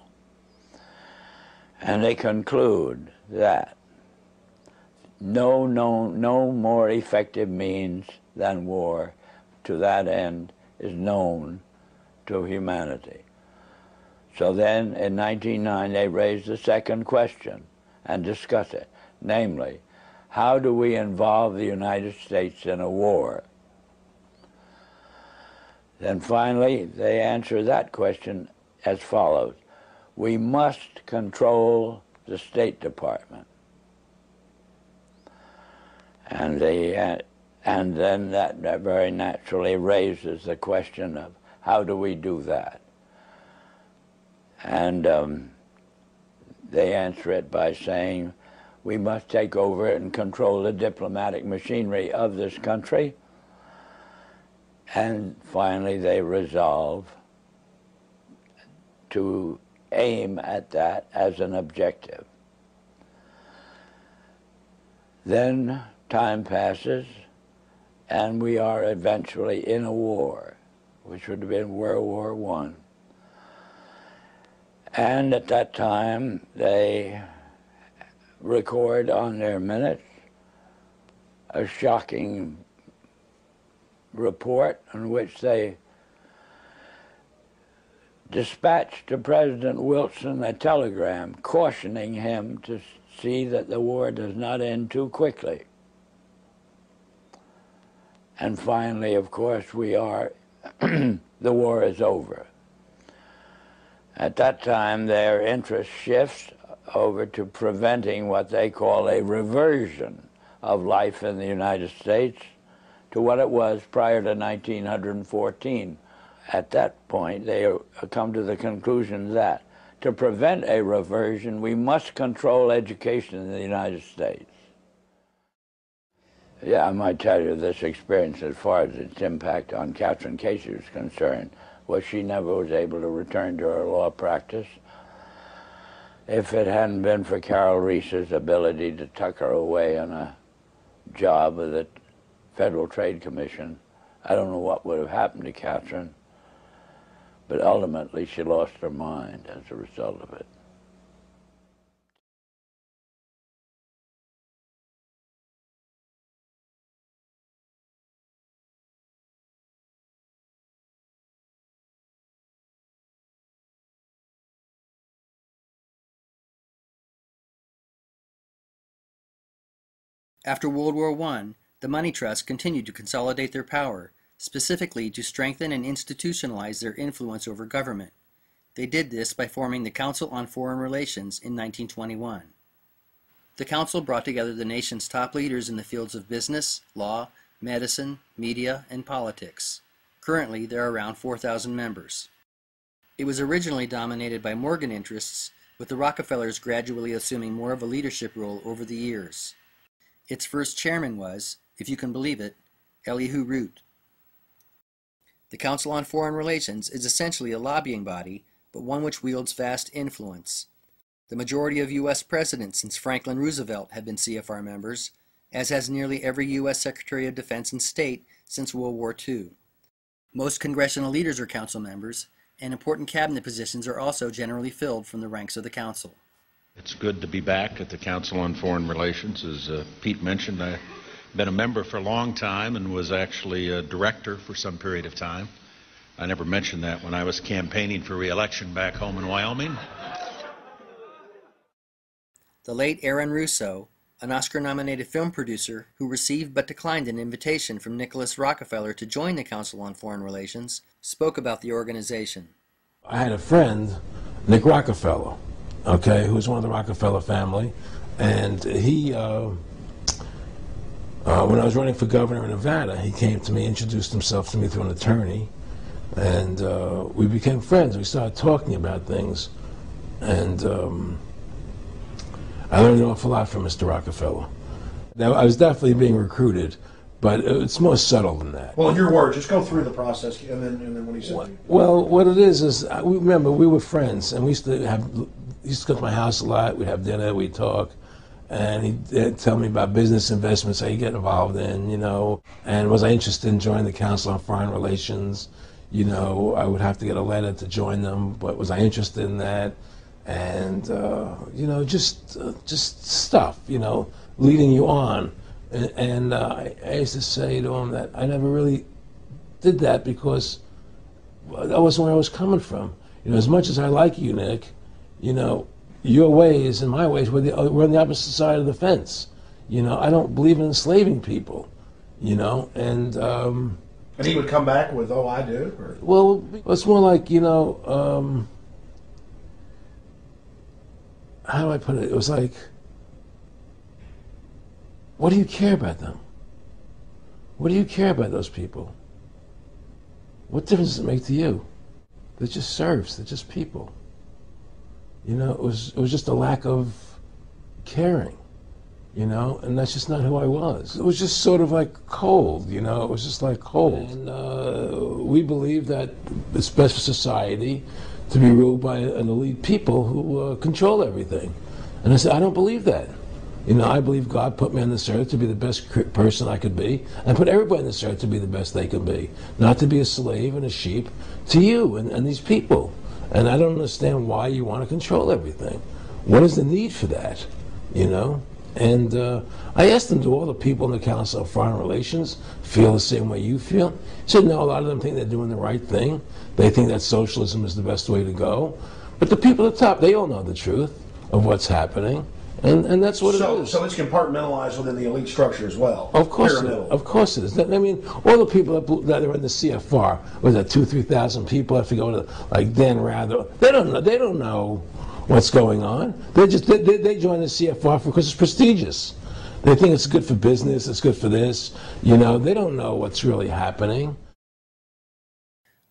And they conclude that no more effective means than war to that end is known to humanity. So then in 1909 they raised the second question and discussed it, namely, how do we involve the United States in a war? Then finally they answer that question as follows: we must control the State Department. And then that very naturally raises the question of how do we do that? And they answer it by saying we must take over and control the diplomatic machinery of this country. And finally they resolve to aim at that as an objective. Then time passes, and we are eventually in a war, which would have been World War I. And at that time, they record on their minutes a shocking report in which they dispatched to President Wilson a telegram cautioning him to see that the war does not end too quickly. And finally, of course, we are, the war is over. At that time, their interest shifts over to preventing what they call a reversion of life in the United States to what it was prior to 1914. At that point, they come to the conclusion that to prevent a reversion, we must control education in the United States. Yeah, I might tell you this experience as far as its impact on Catherine Casey was concerned was she never was able to return to her law practice. If it hadn't been for Carol Reese's ability to tuck her away on a job with the Federal Trade Commission, I don't know what would have happened to Catherine, but ultimately she lost her mind as a result of it. After World War I, the money trusts continued to consolidate their power, specifically to strengthen and institutionalize their influence over government. They did this by forming the Council on Foreign Relations in 1921. The council brought together the nation's top leaders in the fields of business, law, medicine, media, and politics. Currently, there are around 4,000 members. It was originally dominated by Morgan interests, with the Rockefellers gradually assuming more of a leadership role over the years. Its first chairman was, if you can believe it, Elihu Root. The Council on Foreign Relations is essentially a lobbying body, but one which wields vast influence. The majority of U.S. presidents since Franklin Roosevelt have been CFR members, as has nearly every U.S. Secretary of Defense and State since World War II. Most congressional leaders are council members, and important cabinet positions are also generally filled from the ranks of the council. It's good to be back at the Council on Foreign Relations. As Pete mentioned, I've been a member for a long time and was actually a director for some period of time. I never mentioned that when I was campaigning for re-election back home in Wyoming. The late Aaron Russo, an Oscar-nominated film producer who received but declined an invitation from Nicholas Rockefeller to join the Council on Foreign Relations, spoke about the organization. I had a friend, Nick Rockefeller, okay, who was one of the Rockefeller family, and he, when I was running for governor in Nevada, he came to me, introduced himself to me through an attorney, and we became friends. We started talking about things, and I learned an awful lot from Mr. Rockefeller. Now, I was definitely being recruited, but it's more subtle than that. Well, in your words, just go through the process, and then what he said. Well, what it is remember, we were friends, and we used to come to my house a lot. We'd have dinner, we'd talk, and he'd tell me about business investments that he'd get involved in, you know, and was I interested in joining the Council on Foreign Relations? You know, I would have to get a letter to join them, but was I interested in that? And, you know, just stuff, you know, leading you on. And I used to say to him that I never really did that because that wasn't where I was coming from. You know, as much as I like you, Nick, you know, your ways and my ways, we're on the opposite side of the fence. You know, I don't believe in enslaving people, you know, and he would come back with, oh, I do? Or? Well, it's more like, you know, how do I put it? It was like, what do you care about them? What do you care about those people? What difference does it make to you? They're just serfs. They're just people. You know, it was just a lack of caring, you know, and that's just not who I was. It was just sort of like cold, you know, it was just like cold. And we believe that it's best for society to be ruled by an elite people who control everything. And I said, I don't believe that. You know, I believe God put me on this earth to be the best person I could be, and put everybody on this earth to be the best they can be, not to be a slave and a sheep to you and these people. And I don't understand why you want to control everything. What is the need for that? You know? And I asked him, do all the people in the Council of Foreign Relations feel the same way you feel? He said, no, a lot of them think they're doing the right thing. They think that socialism is the best way to go. But the people at the top, they all know the truth of what's happening. And that's what it is. So it's compartmentalized within the elite structure as well. Of course it is. Of course it is. I mean, all the people that are in the CFR, was that 2,000-3,000 people have to go to, like Dan Rather, they don't know what's going on. They join the CFR because it's prestigious. They think it's good for business, it's good for this. You know, they don't know what's really happening.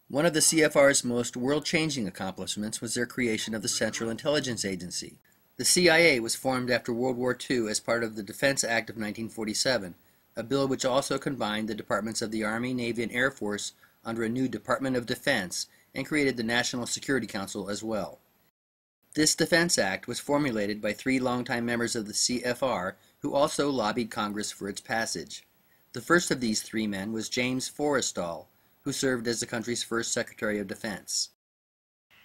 One of the CFR's most world-changing accomplishments was their creation of the Central Intelligence Agency. The CIA was formed after World War II as part of the Defense Act of 1947, a bill which also combined the departments of the Army, Navy, and Air Force under a new Department of Defense and created the National Security Council as well. This Defense Act was formulated by 3 longtime members of the CFR who also lobbied Congress for its passage. The first of these 3 men was James Forrestal, who served as the country's first Secretary of Defense.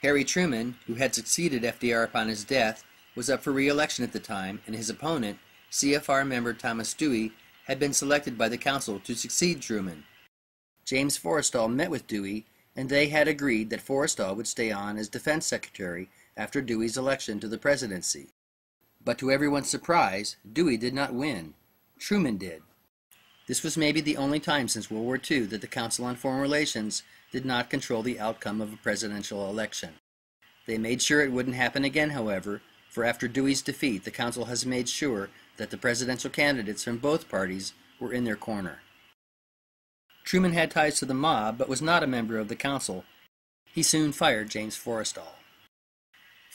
Harry Truman, who had succeeded FDR upon his death, was up for re-election at the time, and his opponent, CFR member Thomas Dewey, had been selected by the Council to succeed Truman. James Forrestal met with Dewey, and they had agreed that Forrestal would stay on as Defense Secretary after Dewey's election to the presidency. But to everyone's surprise, Dewey did not win. Truman did. This was maybe the only time since World War II that the Council on Foreign Relations did not control the outcome of a presidential election. They made sure it wouldn't happen again, however, for after Dewey's defeat, the Council has made sure that the presidential candidates from both parties were in their corner. Truman had ties to the mob, but was not a member of the Council. He soon fired James Forrestal.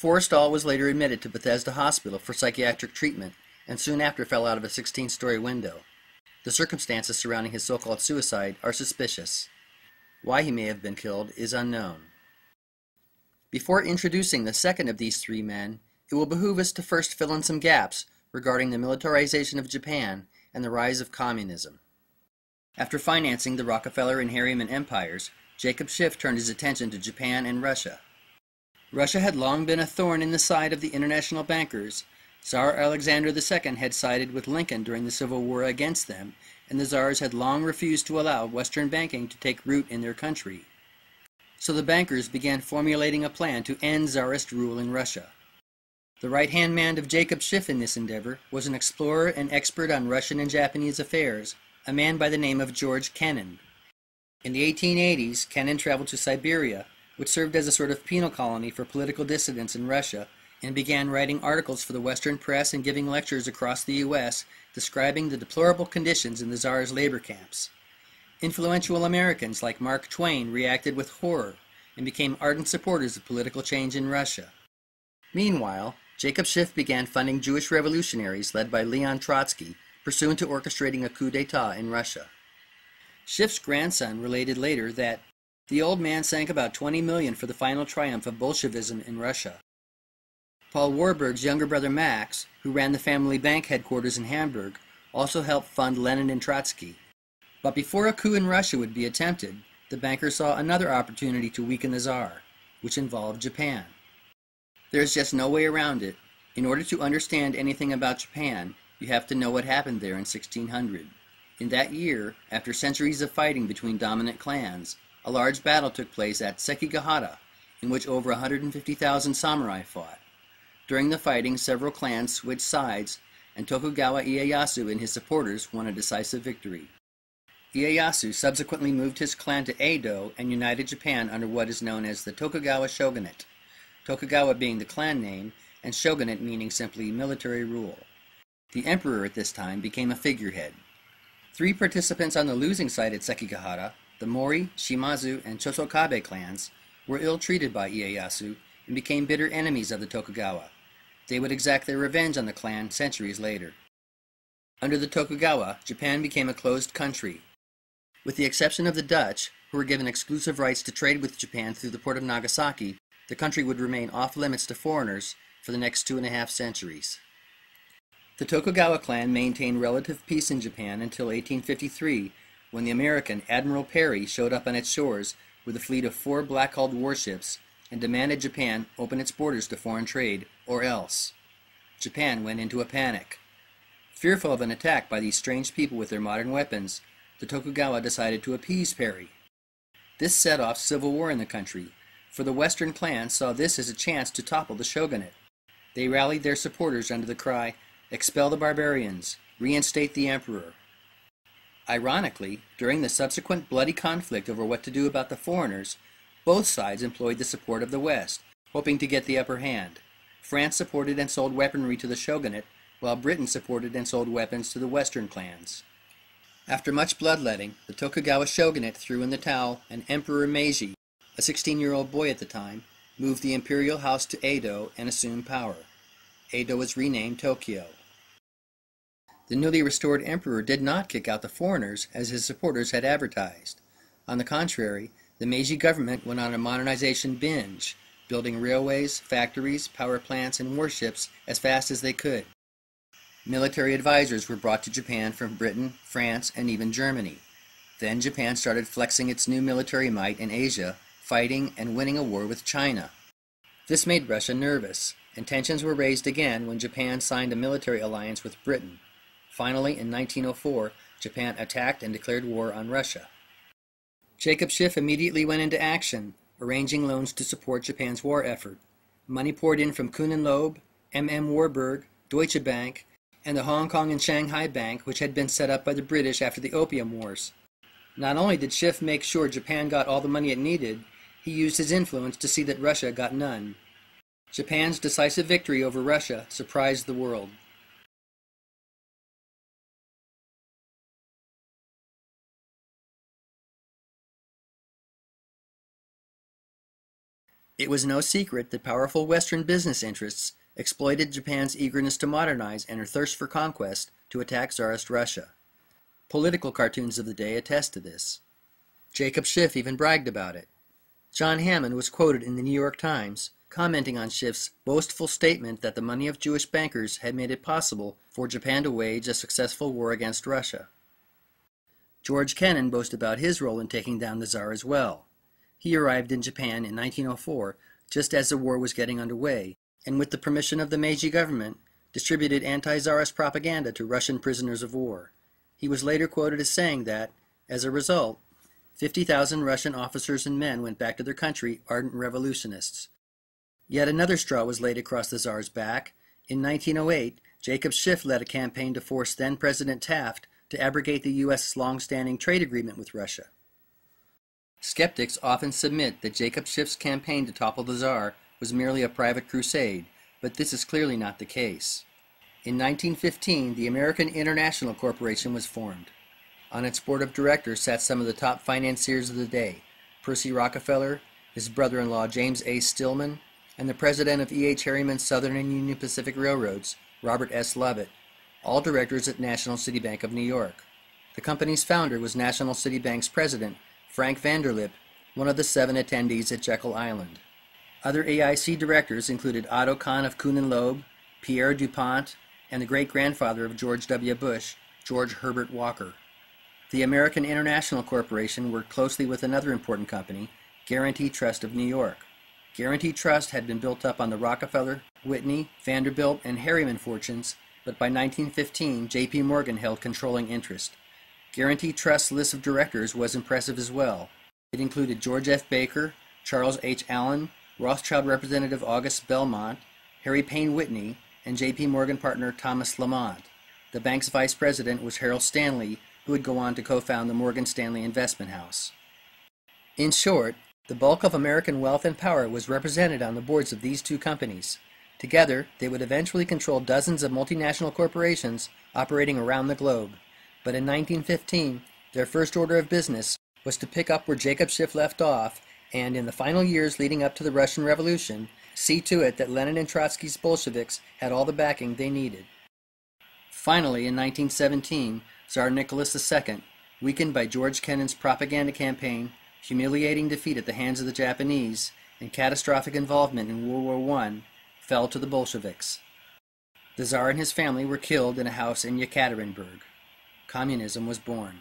Forrestal was later admitted to Bethesda Hospital for psychiatric treatment, and soon after fell out of a 16-story window. The circumstances surrounding his so-called suicide are suspicious. Why he may have been killed is unknown. Before introducing the second of these 3 men, it will behoove us to first fill in some gaps regarding the militarization of Japan and the rise of communism. After financing the Rockefeller and Harriman empires, Jacob Schiff turned his attention to Japan and Russia. Russia had long been a thorn in the side of the international bankers. Tsar Alexander II had sided with Lincoln during the Civil War against them, and the Tsars had long refused to allow Western banking to take root in their country. So the bankers began formulating a plan to end Tsarist rule in Russia. The right-hand man of Jacob Schiff in this endeavor was an explorer and expert on Russian and Japanese affairs, a man by the name of George Kennan. In the 1880s, Kennan traveled to Siberia, which served as a sort of penal colony for political dissidents in Russia, and began writing articles for the Western press and giving lectures across the U.S. describing the deplorable conditions in the Tsar's labor camps. Influential Americans like Mark Twain reacted with horror and became ardent supporters of political change in Russia. Meanwhile, Jacob Schiff began funding Jewish revolutionaries led by Leon Trotsky, pursuant to orchestrating a coup d'etat in Russia. Schiff's grandson related later that the old man sank about 20 million for the final triumph of Bolshevism in Russia. Paul Warburg's younger brother Max, who ran the family bank headquarters in Hamburg, also helped fund Lenin and Trotsky. But before a coup in Russia would be attempted, the bankers saw another opportunity to weaken the Tsar, which involved Japan. There's just no way around it. In order to understand anything about Japan, you have to know what happened there in 1600. In that year, after centuries of fighting between dominant clans, a large battle took place at Sekigahara, in which over 150,000 samurai fought. During the fighting, several clans switched sides, and Tokugawa Ieyasu and his supporters won a decisive victory. Ieyasu subsequently moved his clan to Edo and united Japan under what is known as the Tokugawa shogunate, Tokugawa being the clan name, and shogunate meaning simply military rule. The emperor at this time became a figurehead. 3 participants on the losing side at Sekigahara, the Mori, Shimazu, and Chosokabe clans, were ill-treated by Ieyasu and became bitter enemies of the Tokugawa. They would exact their revenge on the clan centuries later. Under the Tokugawa, Japan became a closed country. With the exception of the Dutch, who were given exclusive rights to trade with Japan through the port of Nagasaki, the country would remain off-limits to foreigners for the next 2.5 centuries. The Tokugawa clan maintained relative peace in Japan until 1853, when the American Admiral Perry showed up on its shores with a fleet of 4 black-hulled warships and demanded Japan open its borders to foreign trade, or else. Japan went into a panic. Fearful of an attack by these strange people with their modern weapons, the Tokugawa decided to appease Perry. This set off civil war in the country, for the Western clans saw this as a chance to topple the shogunate. They rallied their supporters under the cry, "Expel the barbarians, reinstate the emperor." Ironically, during the subsequent bloody conflict over what to do about the foreigners, both sides employed the support of the West, hoping to get the upper hand. France supported and sold weaponry to the shogunate, while Britain supported and sold weapons to the Western clans. After much bloodletting, the Tokugawa shogunate threw in the towel, and Emperor Meiji, a 16-year-old boy at the time, moved the imperial house to Edo and assumed power. Edo was renamed Tokyo. The newly restored emperor did not kick out the foreigners as his supporters had advertised. On the contrary, the Meiji government went on a modernization binge, building railways, factories, power plants, and warships as fast as they could. Military advisors were brought to Japan from Britain, France, and even Germany. Then Japan started flexing its new military might in Asia, fighting and winning a war with China. This made Russia nervous, and tensions were raised again when Japan signed a military alliance with Britain. Finally, in 1904, Japan attacked and declared war on Russia. Jacob Schiff immediately went into action, arranging loans to support Japan's war effort. Money poured in from Kuhn and Loeb, M.M. Warburg, Deutsche Bank, and the Hong Kong and Shanghai Bank, which had been set up by the British after the Opium Wars. Not only did Schiff make sure Japan got all the money it needed, he used his influence to see that Russia got none. Japan's decisive victory over Russia surprised the world. It was no secret that powerful Western business interests exploited Japan's eagerness to modernize and her thirst for conquest to attack Tsarist Russia. Political cartoons of the day attest to this. Jacob Schiff even bragged about it. John Hammond was quoted in the New York Times, commenting on Schiff's boastful statement that the money of Jewish bankers had made it possible for Japan to wage a successful war against Russia. George Kennan boasted about his role in taking down the Tsar as well. He arrived in Japan in 1904, just as the war was getting underway, and with the permission of the Meiji government, distributed anti-Tsarist propaganda to Russian prisoners of war. He was later quoted as saying that, as a result, 50,000 Russian officers and men went back to their country ardent revolutionists. Yet another straw was laid across the Tsar's back. In 1908, Jacob Schiff led a campaign to force then-President Taft to abrogate the U.S.'s long-standing trade agreement with Russia. Skeptics often submit that Jacob Schiff's campaign to topple the Tsar was merely a private crusade, but this is clearly not the case. In 1915, the American International Corporation was formed. On its board of directors sat some of the top financiers of the day, Percy Rockefeller, his brother-in-law James A. Stillman, and the president of E.H. Harriman's Southern and Union Pacific Railroads, Robert S. Lovett, all directors at National City Bank of New York. The company's founder was National City Bank's president, Frank Vanderlip, one of the 7 attendees at Jekyll Island. Other AIC directors included Otto Kahn of Kuhn and Loeb, Pierre DuPont, and the great-grandfather of George W. Bush, George Herbert Walker. The American International Corporation worked closely with another important company, Guarantee Trust of New York. Guarantee Trust had been built up on the Rockefeller, Whitney, Vanderbilt, and Harriman fortunes, but by 1915, J.P. Morgan held controlling interest. Guarantee Trust's list of directors was impressive as well. It included George F. Baker, Charles H. Allen, Rothschild Representative August Belmont, Harry Payne Whitney, and J.P. Morgan partner Thomas Lamont. The bank's vice president was Harold Stanley, who would go on to co-found the Morgan Stanley Investment House. In short, the bulk of American wealth and power was represented on the boards of these two companies. Together, they would eventually control dozens of multinational corporations operating around the globe. But in 1915, their first order of business was to pick up where Jacob Schiff left off and, in the final years leading up to the Russian Revolution, see to it that Lenin and Trotsky's Bolsheviks had all the backing they needed. Finally, in 1917, Tsar Nicholas II, weakened by George Kennan's propaganda campaign, humiliating defeat at the hands of the Japanese, and catastrophic involvement in World War I, fell to the Bolsheviks. The Tsar and his family were killed in a house in Yekaterinburg. Communism was born.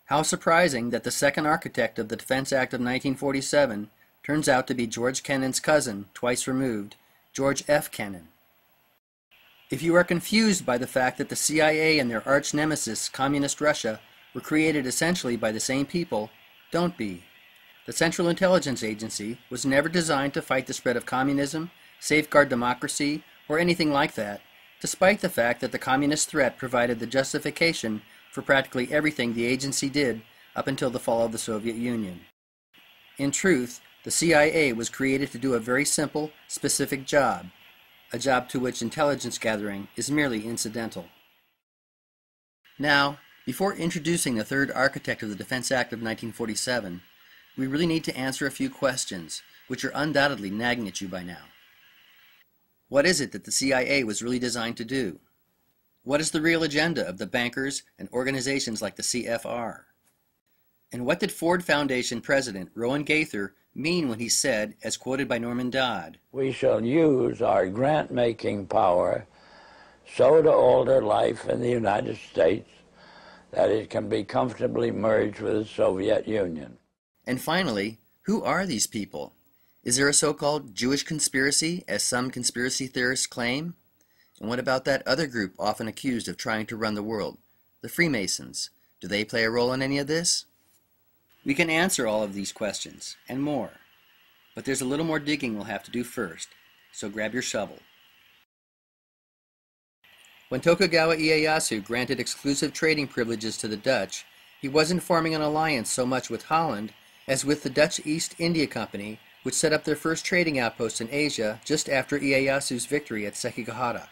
How surprising that the second architect of the Defense Act of 1947 turns out to be George Kennan's cousin, twice removed, George F. Kennan. If you are confused by the fact that the CIA and their arch nemesis, Communist Russia, were created essentially by the same people, don't be. The Central Intelligence Agency was never designed to fight the spread of communism, safeguard democracy, or anything like that, despite the fact that the communist threat provided the justification for practically everything the agency did up until the fall of the Soviet Union. In truth, the CIA was created to do a very simple, specific job, a job to which intelligence gathering is merely incidental. Now, before introducing the third architect of the Defense Act of 1947, we really need to answer a few questions, which are undoubtedly nagging at you by now. What is it that the CIA was really designed to do? What is the real agenda of the bankers and organizations like the CFR? And what did Ford Foundation President Rowan Gaither mean when he said, as quoted by Norman Dodd, "We shall use our grant-making power so to alter life in the United States that it can be comfortably merged with the Soviet Union." And finally, who are these people? Is there a so-called Jewish conspiracy, as some conspiracy theorists claim? And what about that other group often accused of trying to run the world, the Freemasons? Do they play a role in any of this? We can answer all of these questions, and more. But there's a little more digging we'll have to do first, so grab your shovel. When Tokugawa Ieyasu granted exclusive trading privileges to the Dutch, he wasn't forming an alliance so much with Holland as with the Dutch East India Company, which set up their first trading outpost in Asia just after Ieyasu's victory at Sekigahara.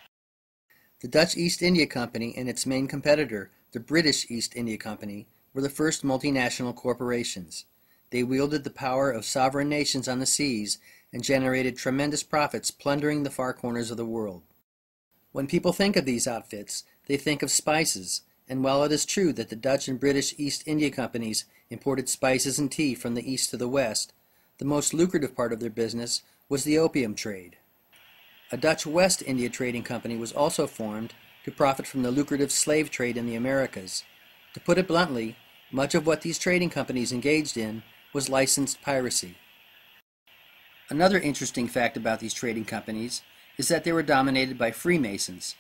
The Dutch East India Company and its main competitor, the British East India Company, were the first multinational corporations. They wielded the power of sovereign nations on the seas and generated tremendous profits plundering the far corners of the world. When people think of these outfits, they think of spices, and while it is true that the Dutch and British East India Companies imported spices and tea from the east to the west, the most lucrative part of their business was the opium trade. A Dutch West India Trading Company was also formed to profit from the lucrative slave trade in the Americas. To put it bluntly, much of what these trading companies engaged in was licensed piracy. Another interesting fact about these trading companies is that they were dominated by Freemasons,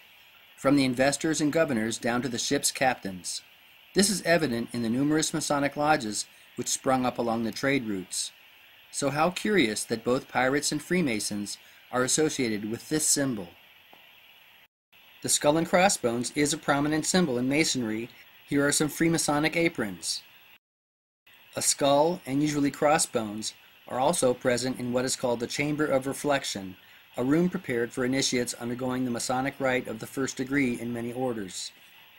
from the investors and governors down to the ship's captains. This is evident in the numerous Masonic lodges which sprung up along the trade routes. So how curious that both pirates and Freemasons are associated with this symbol. The skull and crossbones is a prominent symbol in Masonry. Here are some Freemasonic aprons. A skull and usually crossbones are also present in what is called the Chamber of Reflection, a room prepared for initiates undergoing the Masonic rite of the first degree in many orders.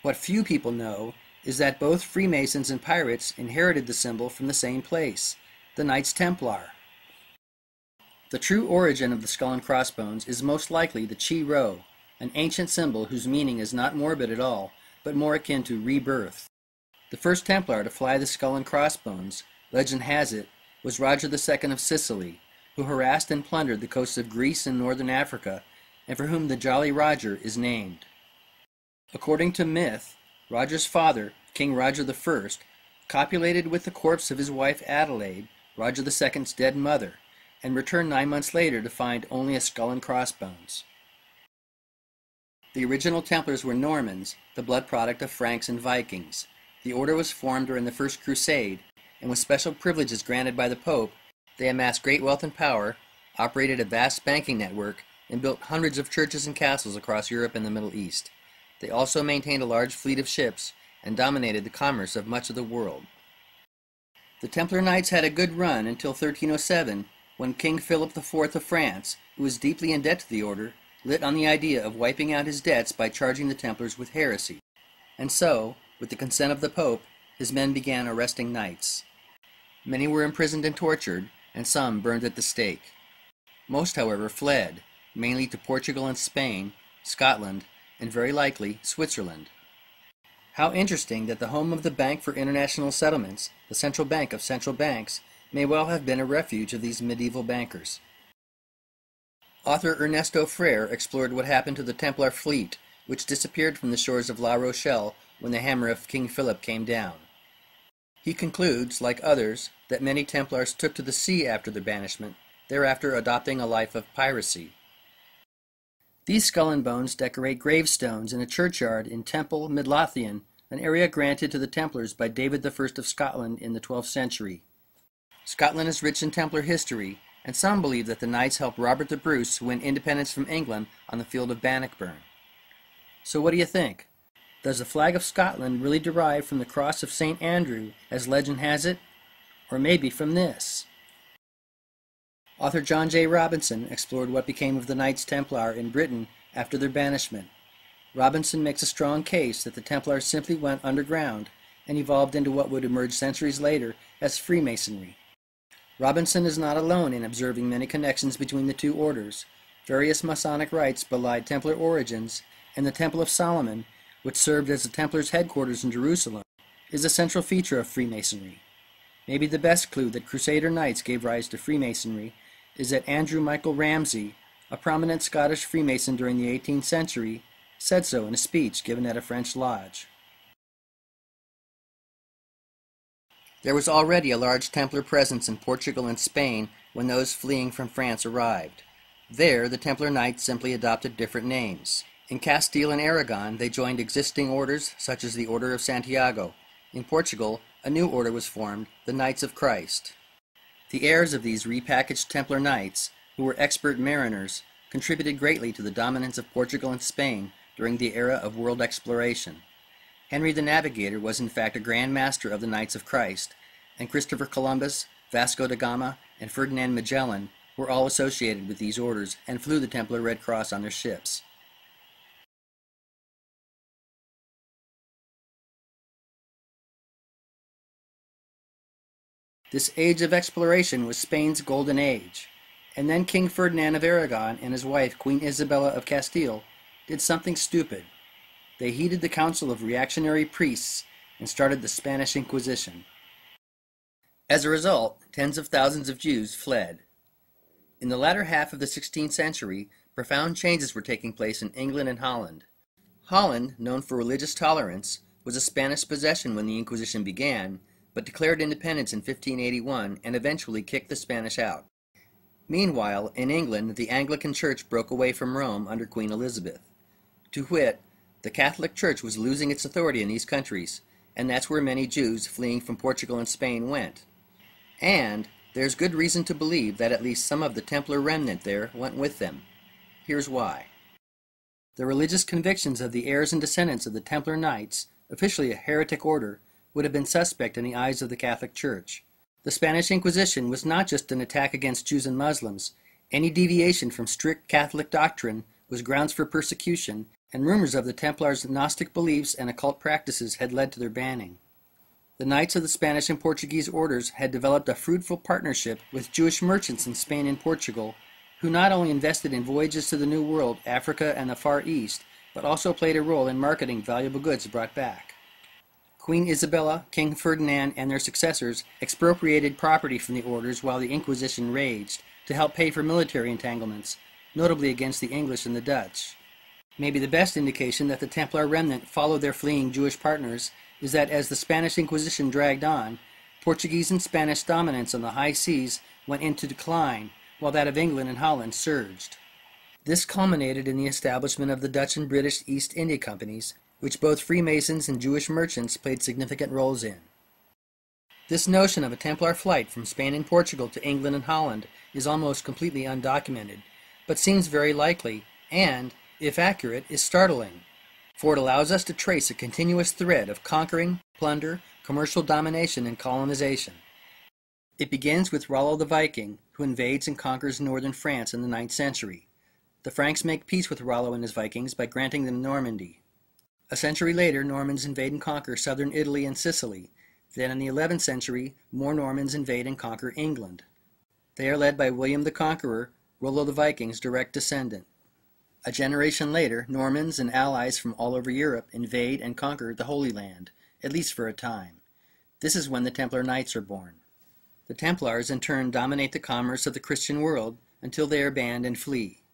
What few people know is that both Freemasons and pirates inherited the symbol from the same place, the Knights Templar. The true origin of the skull and crossbones is most likely the Chi-Rho, an ancient symbol whose meaning is not morbid at all, but more akin to rebirth. The first Templar to fly the skull and crossbones, legend has it, was Roger II of Sicily, who harassed and plundered the coasts of Greece and northern Africa, and for whom the Jolly Roger is named. According to myth, Roger's father, King Roger I, copulated with the corpse of his wife Adelaide, Roger II's dead mother, and returned 9 months later to find only a skull and crossbones. The original Templars were Normans, the blood product of Franks and Vikings. The order was formed during the First Crusade, and with special privileges granted by the Pope, they amassed great wealth and power, operated a vast banking network, and built hundreds of churches and castles across Europe and the Middle East. They also maintained a large fleet of ships and dominated the commerce of much of the world. The Templar Knights had a good run until 1307, when King Philip IV of France, who was deeply in debt to the order, lit on the idea of wiping out his debts by charging the Templars with heresy. And so, with the consent of the Pope, his men began arresting knights. Many were imprisoned and tortured, and some burned at the stake. Most, however, fled, mainly to Portugal and Spain, Scotland, and very likely Switzerland. How interesting that the home of the Bank for International Settlements, the central bank of central banks, may well have been a refuge of these medieval bankers. Author Ernesto Frere explored what happened to the Templar fleet, which disappeared from the shores of La Rochelle when the hammer of King Philip came down. He concludes, like others, that many Templars took to the sea after their banishment, thereafter adopting a life of piracy. These skull and bones decorate gravestones in a churchyard in Temple, Midlothian, an area granted to the Templars by David I of Scotland in the 12th century. Scotland is rich in Templar history, and some believe that the Knights helped Robert the Bruce win independence from England on the field of Bannockburn. So what do you think? Does the flag of Scotland really derive from the cross of St. Andrew, as legend has it? Or maybe from this? Author John J. Robinson explored what became of the Knights Templar in Britain after their banishment. Robinson makes a strong case that the Templars simply went underground and evolved into what would emerge centuries later as Freemasonry. Robinson is not alone in observing many connections between the two orders. Various Masonic rites belie Templar origins, and the Temple of Solomon, which served as the Templars' headquarters in Jerusalem, is a central feature of Freemasonry. Maybe the best clue that Crusader Knights gave rise to Freemasonry is that Andrew Michael Ramsay, a prominent Scottish Freemason during the 18th century, said so in a speech given at a French lodge. There was already a large Templar presence in Portugal and Spain when those fleeing from France arrived. There, the Templar Knights simply adopted different names. In Castile and Aragon, they joined existing orders such as the Order of Santiago. In Portugal, a new order was formed, the Knights of Christ. The heirs of these repackaged Templar Knights, who were expert mariners, contributed greatly to the dominance of Portugal and Spain during the era of world exploration. Henry the Navigator was in fact a Grand Master of the Knights of Christ, and Christopher Columbus, Vasco da Gama, and Ferdinand Magellan were all associated with these orders and flew the Templar Red Cross on their ships. This age of exploration was Spain's golden age, and then King Ferdinand of Aragon and his wife Queen Isabella of Castile did something stupid. They heeded the counsel of reactionary priests and started the Spanish Inquisition. As a result, tens of thousands of Jews fled. In the latter half of the 16th century, profound changes were taking place in England and Holland. Holland, known for religious tolerance, was a Spanish possession when the Inquisition began, but declared independence in 1581 and eventually kicked the Spanish out. Meanwhile, in England, the Anglican Church broke away from Rome under Queen Elizabeth. To wit, the Catholic Church was losing its authority in these countries, and that's where many Jews fleeing from Portugal and Spain went. And there's good reason to believe that at least some of the Templar remnant there went with them. Here's why. The religious convictions of the heirs and descendants of the Templar Knights, officially a heretic order, would have been suspect in the eyes of the Catholic Church. The Spanish Inquisition was not just an attack against Jews and Muslims. Any deviation from strict Catholic doctrine was grounds for persecution, and rumors of the Templars' Gnostic beliefs and occult practices had led to their banning. The Knights of the Spanish and Portuguese orders had developed a fruitful partnership with Jewish merchants in Spain and Portugal, who not only invested in voyages to the New World, Africa, and the Far East, but also played a role in marketing valuable goods brought back. Queen Isabella, King Ferdinand, and their successors expropriated property from the orders while the Inquisition raged to help pay for military entanglements, notably against the English and the Dutch. Maybe the best indication that the Templar remnant followed their fleeing Jewish partners is that as the Spanish Inquisition dragged on, Portuguese and Spanish dominance on the high seas went into decline, while that of England and Holland surged. This culminated in the establishment of the Dutch and British East India Companies, which both Freemasons and Jewish merchants played significant roles in. This notion of a Templar flight from Spain and Portugal to England and Holland is almost completely undocumented, but seems very likely, and, if accurate, is startling, for it allows us to trace a continuous thread of conquering, plunder, commercial domination, and colonization. It begins with Rollo the Viking, who invades and conquers northern France in the 9th century. The Franks make peace with Rollo and his Vikings by granting them Normandy. A century later, Normans invade and conquer southern Italy and Sicily. Then in the 11th century, more Normans invade and conquer England. They are led by William the Conqueror, Rollo the Viking's direct descendant. A generation later, Normans and allies from all over Europe invade and conquer the Holy Land, at least for a time. This is when the Templar Knights are born. The Templars in turn dominate the commerce of the Christian world until they are banned and flee.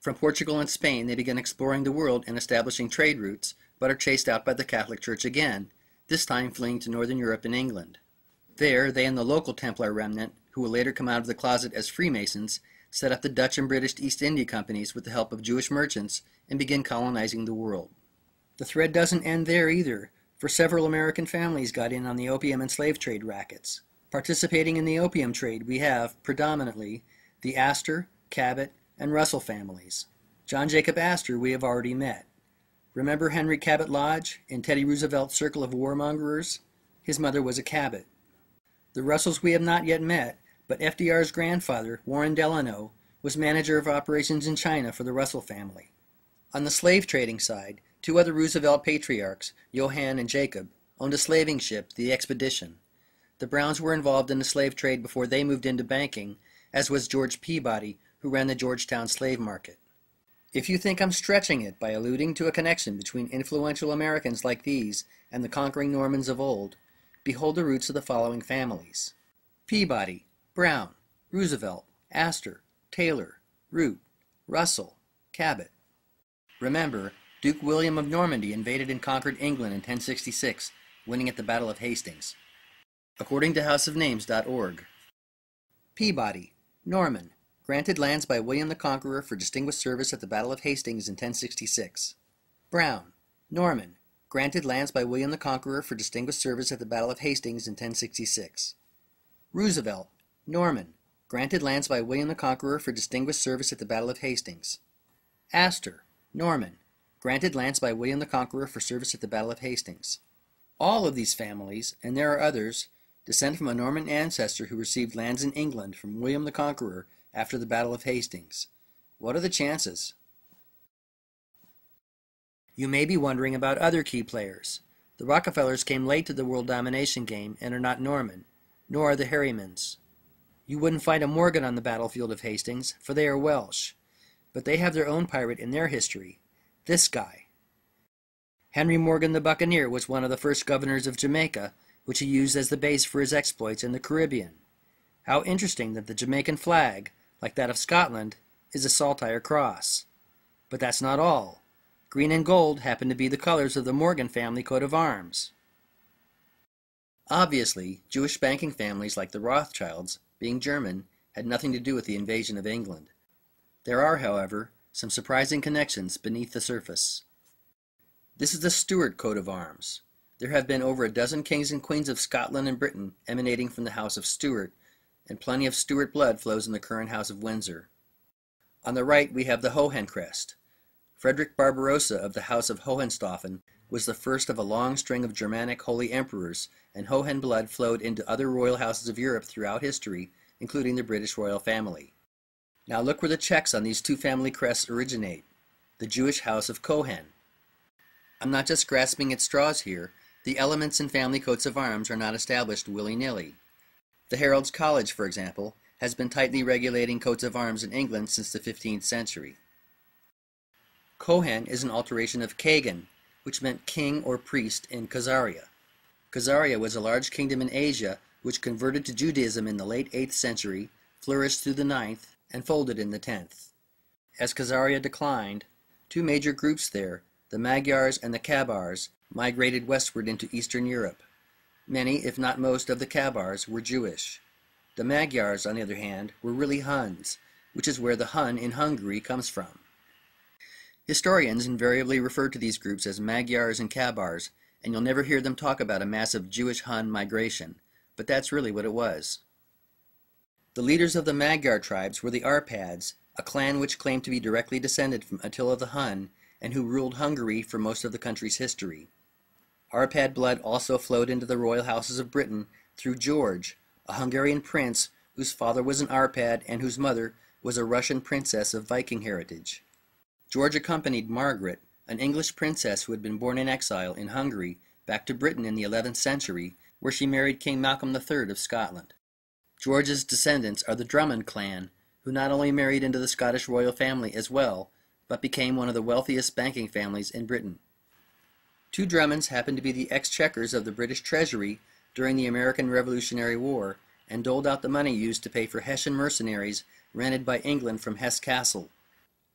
From Portugal and Spain, they begin exploring the world and establishing trade routes, but are chased out by the Catholic Church again, this time fleeing to Northern Europe and England. There, they and the local Templar remnant, who will later come out of the closet as Freemasons, set up the Dutch and British East India Companies with the help of Jewish merchants, and begin colonizing the world. The thread doesn't end there either, for several American families got in on the opium and slave trade rackets. Participating in the opium trade, we have, predominantly, the Astor, Cabot, and Russell families. John Jacob Astor we have already met. Remember Henry Cabot Lodge in Teddy Roosevelt's circle of warmongers? His mother was a Cabot. The Russells we have not yet met, but FDR's grandfather, Warren Delano, was manager of operations in China for the Russell family. On the slave trading side, two other Roosevelt patriarchs, Johann and Jacob, owned a slaving ship, the Expedition. The Browns were involved in the slave trade before they moved into banking, as was George Peabody, who ran the Georgetown slave market. If you think I'm stretching it by alluding to a connection between influential Americans like these and the conquering Normans of old, behold the roots of the following families: Peabody, Brown, Roosevelt, Astor, Taylor, Root, Russell, Cabot. Remember, Duke William of Normandy invaded and conquered England in 1066, winning at the Battle of Hastings. According to houseofnames.org. Peabody, Norman, granted lands by William the Conqueror for distinguished service at the Battle of Hastings in 1066. Brown, Norman, granted lands by William the Conqueror for distinguished service at the Battle of Hastings in 1066. Roosevelt, Norman, granted lands by William the Conqueror for distinguished service at the Battle of Hastings. Astor, Norman, granted lands by William the Conqueror for service at the Battle of Hastings. All of these families, and there are others, descend from a Norman ancestor who received lands in England from William the Conqueror after the Battle of Hastings. What are the chances? You may be wondering about other key players. The Rockefellers came late to the world domination game and are not Norman, nor are the Harrymans. You wouldn't find a Morgan on the battlefield of Hastings, for they are Welsh, but they have their own pirate in their history, this guy. Henry Morgan the Buccaneer was one of the first governors of Jamaica, which he used as the base for his exploits in the Caribbean. How interesting that the Jamaican flag, like that of Scotland, is a saltire cross. But that's not all. Green and gold happen to be the colors of the Morgan family coat of arms. Obviously, Jewish banking families like the Rothschilds, being German, had nothing to do with the invasion of England. There are, however, some surprising connections beneath the surface. This is the Stuart coat of arms. There have been over a dozen kings and queens of Scotland and Britain emanating from the House of Stuart, and plenty of Stuart blood flows in the current House of Windsor. On the right we have the Hohen crest. Frederick Barbarossa of the House of Hohenstaufen was the first of a long string of Germanic holy emperors, and Hohen blood flowed into other royal houses of Europe throughout history, including the British royal family. Now look where the checks on these two family crests originate, the Jewish House of Cohen. I'm not just grasping at straws here. The elements in family coats of arms are not established willy-nilly. The Herald's College, for example, has been tightly regulating coats of arms in England since the 15th century. Cohen is an alteration of Kagan, which meant king or priest in Khazaria. Khazaria was a large kingdom in Asia which converted to Judaism in the late 8th century, flourished through the 9th, and folded in the 10th. As Khazaria declined, two major groups there, the Magyars and the Kabars, migrated westward into Eastern Europe. Many, if not most, of the Kabars were Jewish. The Magyars, on the other hand, were really Huns, which is where the Hun in Hungary comes from. Historians invariably refer to these groups as Magyars and Kabars, and you'll never hear them talk about a massive Jewish-Hun migration, but that's really what it was. The leaders of the Magyar tribes were the Arpads, a clan which claimed to be directly descended from Attila the Hun, and who ruled Hungary for most of the country's history. Arpad blood also flowed into the royal houses of Britain through George, a Hungarian prince whose father was an Arpad and whose mother was a Russian princess of Viking heritage. George accompanied Margaret, an English princess who had been born in exile in Hungary, back to Britain in the 11th century, where she married King Malcolm III of Scotland. George's descendants are the Drummond clan, who not only married into the Scottish royal family as well, but became one of the wealthiest banking families in Britain. Two Drummonds happened to be the exchequers of the British Treasury during the American Revolutionary War and doled out the money used to pay for Hessian mercenaries rented by England from Hesse Castle.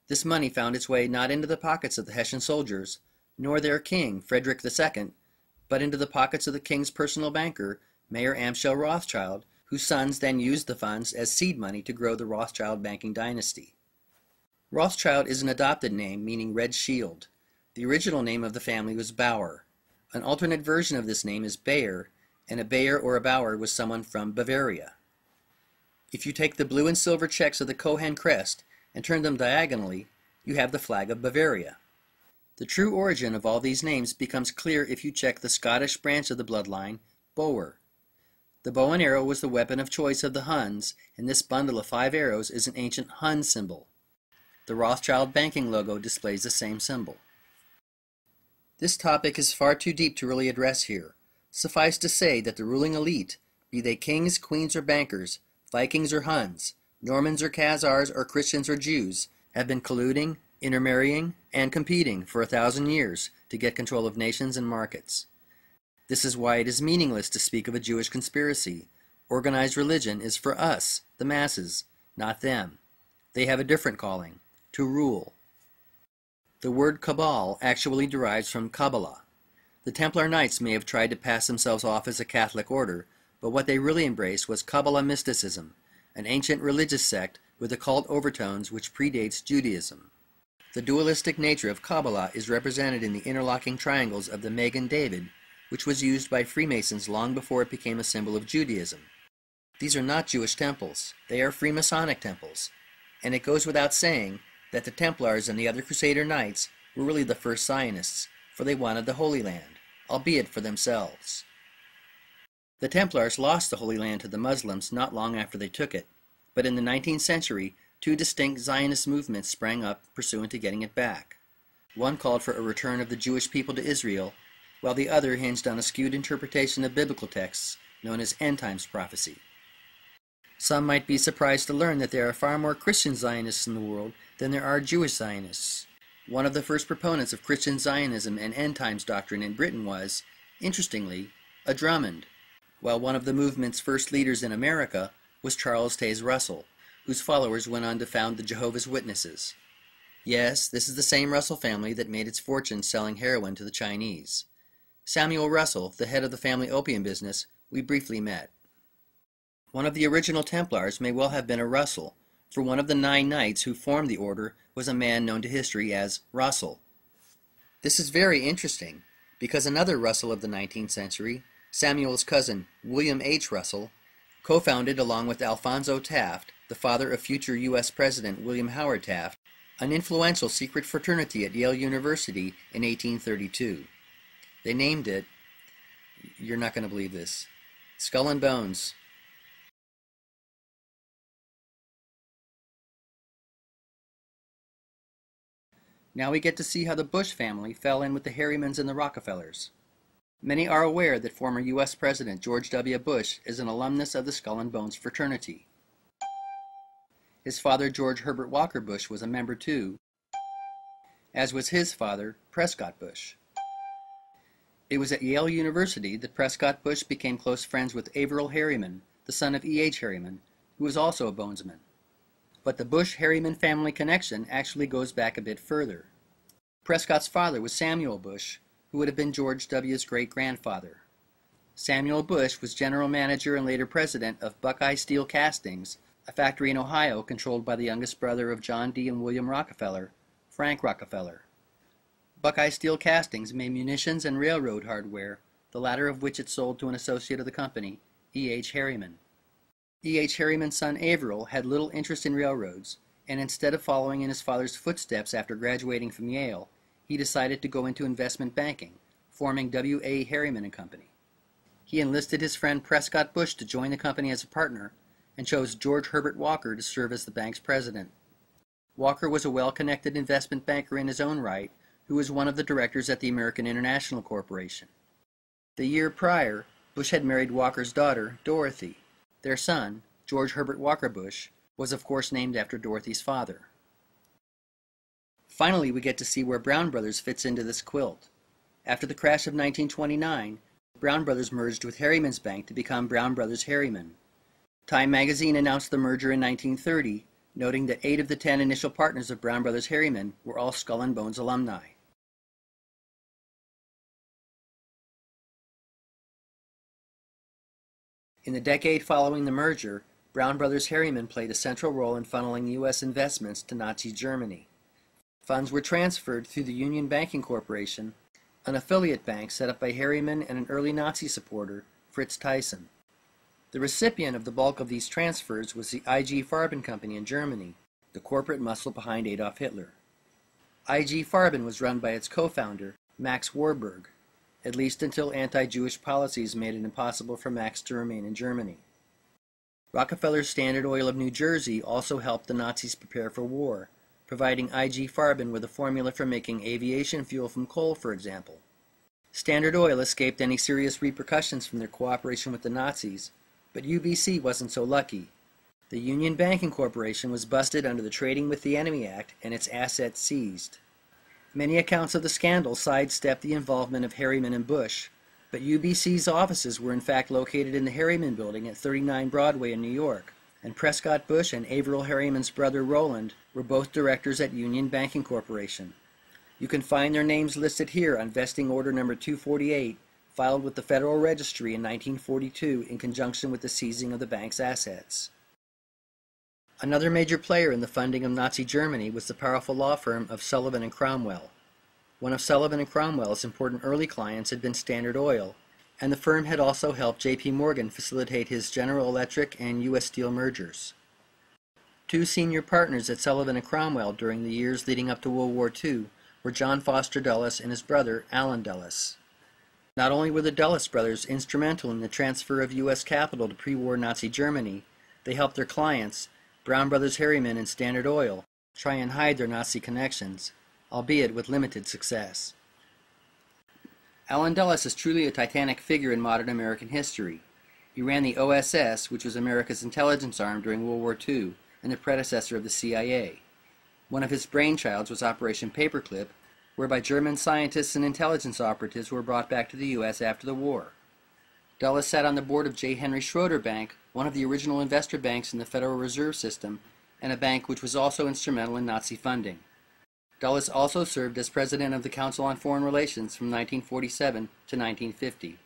This money found its way not into the pockets of the Hessian soldiers, nor their king, Frederick II, but into the pockets of the king's personal banker, Mayor Amschel Rothschild, whose sons then used the funds as seed money to grow the Rothschild banking dynasty. Rothschild is an adopted name meaning red shield. The original name of the family was Bauer. An alternate version of this name is Bayer, and a Bayer or a Bauer was someone from Bavaria. If you take the blue and silver checks of the Cohen crest and turn them diagonally, you have the flag of Bavaria. The true origin of all these names becomes clear if you check the Scottish branch of the bloodline, Boer. The bow and arrow was the weapon of choice of the Huns, and this bundle of 5 arrows is an ancient Hun symbol. The Rothschild banking logo displays the same symbol. This topic is far too deep to really address here. Suffice to say that the ruling elite, be they kings, queens, or bankers, Vikings or Huns, Normans or Khazars or Christians or Jews, have been colluding, intermarrying, and competing for 1,000 years to get control of nations and markets. This is why it is meaningless to speak of a Jewish conspiracy. Organized religion is for us, the masses, not them. They have a different calling, to rule. The word cabal actually derives from Kabbalah. The Templar Knights may have tried to pass themselves off as a Catholic order, but what they really embraced was Kabbalah mysticism, an ancient religious sect with occult overtones which predates Judaism. The dualistic nature of Kabbalah is represented in the interlocking triangles of the Magen David, which was used by Freemasons long before it became a symbol of Judaism. These are not Jewish temples, they are Freemasonic temples, and it goes without saying that the Templars and the other Crusader Knights were really the first Zionists, for they wanted the Holy Land, albeit for themselves. The Templars lost the Holy Land to the Muslims not long after they took it, but in the 19th century, 2 distinct Zionist movements sprang up pursuant to getting it back. One called for a return of the Jewish people to Israel, while the other hinged on a skewed interpretation of biblical texts known as end times prophecy. Some might be surprised to learn that there are far more Christian Zionists in the world than there are Jewish Zionists. One of the first proponents of Christian Zionism and end times doctrine in Britain was, interestingly, a Drummond, while one of the movement's first leaders in America was Charles Taze Russell, whose followers went on to found the Jehovah's Witnesses. Yes, this is the same Russell family that made its fortune selling heroin to the Chinese. Samuel Russell, the head of the family opium business, we briefly met. One of the original Templars may well have been a Russell, for one of the 9 knights who formed the order was a man known to history as Russell. This is very interesting, because another Russell of the 19th century, Samuel's cousin William H. Russell, co-founded along with Alphonso Taft, the father of future U.S. President William Howard Taft, an influential secret fraternity at Yale University in 1832. They named it, you're not going to believe this, Skull and Bones. Now we get to see how the Bush family fell in with the Harrimans and the Rockefellers. Many are aware that former U.S. President George W. Bush is an alumnus of the Skull and Bones fraternity. His father, George Herbert Walker Bush, was a member too, as was his father, Prescott Bush. It was at Yale University that Prescott Bush became close friends with Averill Harriman, the son of E.H. Harriman, who was also a bonesman. But the Bush-Harriman family connection actually goes back a bit further. Prescott's father was Samuel Bush, who would have been George W.'s great-grandfather. Samuel Bush was general manager and later president of Buckeye Steel Castings, a factory in Ohio controlled by the youngest brother of John D. and William Rockefeller, Frank Rockefeller. Buckeye Steel Castings made munitions and railroad hardware, the latter of which it sold to an associate of the company, E.H. Harriman. E.H. Harriman's son Averill had little interest in railroads, and instead of following in his father's footsteps after graduating from Yale, he decided to go into investment banking, forming W.A. Harriman & Company. He enlisted his friend Prescott Bush to join the company as a partner, and chose George Herbert Walker to serve as the bank's president. Walker was a well-connected investment banker in his own right, who was one of the directors at the American International Corporation. The year prior, Bush had married Walker's daughter, Dorothy. Their son, George Herbert Walker Bush, was of course named after Dorothy's father. Finally, we get to see where Brown Brothers fits into this quilt. After the crash of 1929, Brown Brothers merged with Harriman's Bank to become Brown Brothers Harriman. Time magazine announced the merger in 1930, noting that 8 of the 10 initial partners of Brown Brothers Harriman were all Skull and Bones alumni. In the decade following the merger, Brown Brothers Harriman played a central role in funneling U.S. investments to Nazi Germany. Funds were transferred through the Union Banking Corporation, an affiliate bank set up by Harriman and an early Nazi supporter, Fritz Thyssen. The recipient of the bulk of these transfers was the IG Farben Company in Germany, the corporate muscle behind Adolf Hitler. IG Farben was run by its co-founder, Max Warburg, at least until anti-Jewish policies made it impossible for Max to remain in Germany. Rockefeller's Standard Oil of New Jersey also helped the Nazis prepare for war, providing IG Farben with a formula for making aviation fuel from coal, for example. Standard Oil escaped any serious repercussions from their cooperation with the Nazis, but UBC wasn't so lucky. The Union Banking Corporation was busted under the Trading with the Enemy Act and its assets seized. Many accounts of the scandal sidestepped the involvement of Harriman and Bush, but UBC's offices were in fact located in the Harriman Building at 39 Broadway in New York, and Prescott Bush and Averill Harriman's brother Roland were both directors at Union Banking Corporation. You can find their names listed here on vesting order number 248, filed with the Federal Registry in 1942 in conjunction with the seizing of the bank's assets. Another major player in the funding of Nazi Germany was the powerful law firm of Sullivan and Cromwell. One of Sullivan and Cromwell's important early clients had been Standard Oil, and the firm had also helped J.P. Morgan facilitate his General Electric and U.S. Steel mergers. Two senior partners at Sullivan and Cromwell during the years leading up to World War II were John Foster Dulles and his brother, Allen Dulles. Not only were the Dulles brothers instrumental in the transfer of U.S. capital to pre-war Nazi Germany, they helped their clients, Brown Brothers Harriman and Standard Oil, try and hide their Nazi connections, albeit with limited success. Allen Dulles is truly a titanic figure in modern American history. He ran the OSS, which was America's intelligence arm during World War II, and the predecessor of the CIA. One of his brainchilds was Operation Paperclip, whereby German scientists and intelligence operatives were brought back to the U.S. after the war. Dulles sat on the board of J. Henry Schroeder Bank, one of the original investor banks in the Federal Reserve System, and a bank which was also instrumental in Nazi funding. Dulles also served as president of the Council on Foreign Relations from 1947 to 1950.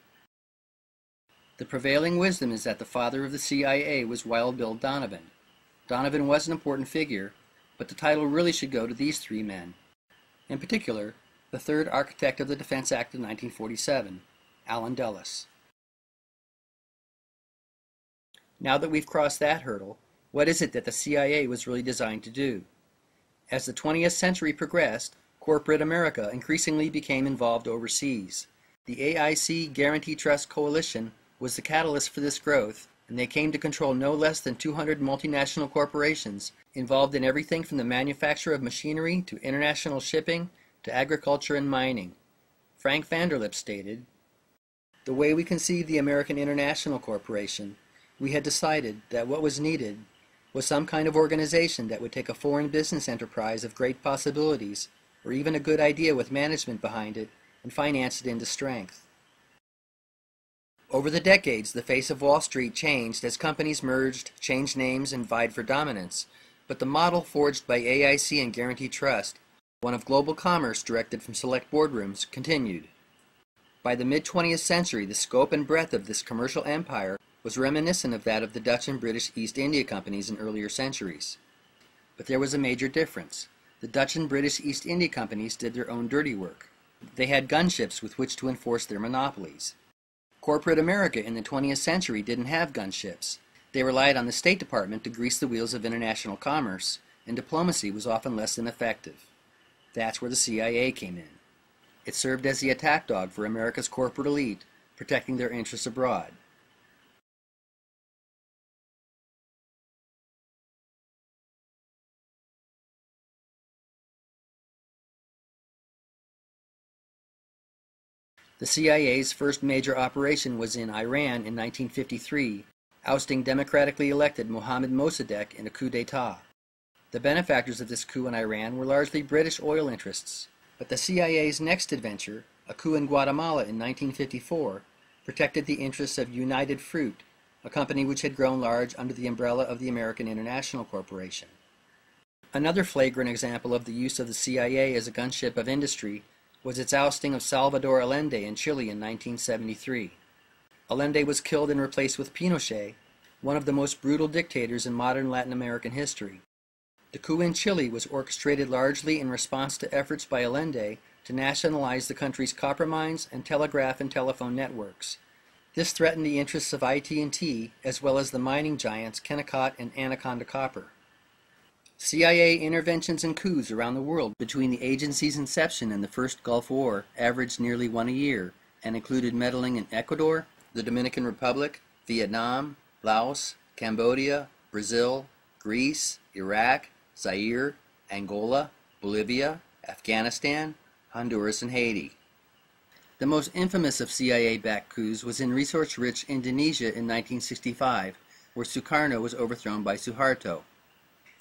The prevailing wisdom is that the father of the CIA was Wild Bill Donovan. Donovan was an important figure, but the title really should go to these three men. In particular, the third architect of the Defense Act of 1947, Allen Dulles. Now that we've crossed that hurdle, what is it that the CIA was really designed to do? As the 20th century progressed, corporate America increasingly became involved overseas. The AIC Guarantee Trust Coalition was the catalyst for this growth, and they came to control no less than 200 multinational corporations involved in everything from the manufacture of machinery to international shipping to agriculture and mining. Frank Vanderlip stated, "The way we conceived the American International Corporation, we had decided that what was needed was some kind of organization that would take a foreign business enterprise of great possibilities, or even a good idea with management behind it, and finance it into strength." Over the decades, the face of Wall Street changed as companies merged, changed names, and vied for dominance, but the model forged by AIC and Guarantee Trust, one of global commerce directed from select boardrooms, continued. By the mid-20th century, the scope and breadth of this commercial empire was reminiscent of that of the Dutch and British East India Companies in earlier centuries. But there was a major difference. The Dutch and British East India Companies did their own dirty work. They had gunships with which to enforce their monopolies. Corporate America in the 20th century didn't have gunships. They relied on the State Department to grease the wheels of international commerce, and diplomacy was often less than effective. That's where the CIA came in. It served as the attack dog for America's corporate elite, protecting their interests abroad. The CIA's first major operation was in Iran in 1953, ousting democratically elected Mohammad Mossadegh in a coup d'etat. The benefactors of this coup in Iran were largely British oil interests, but the CIA's next adventure, a coup in Guatemala in 1954, protected the interests of United Fruit, a company which had grown large under the umbrella of the American International Corporation. Another flagrant example of the use of the CIA as a gunship of industry was its ousting of Salvador Allende in Chile in 1973. Allende was killed and replaced with Pinochet, one of the most brutal dictators in modern Latin American history. The coup in Chile was orchestrated largely in response to efforts by Allende to nationalize the country's copper mines and telegraph and telephone networks. This threatened the interests of IT&T as well as the mining giants Kennecott and Anaconda Copper. CIA interventions and coups around the world between the agency's inception and the First Gulf War averaged nearly one a year and included meddling in Ecuador, the Dominican Republic, Vietnam, Laos, Cambodia, Brazil, Greece, Iraq, Zaire, Angola, Bolivia, Afghanistan, Honduras, and Haiti. The most infamous of CIA-backed coups was in resource-rich Indonesia in 1965, where Sukarno was overthrown by Suharto.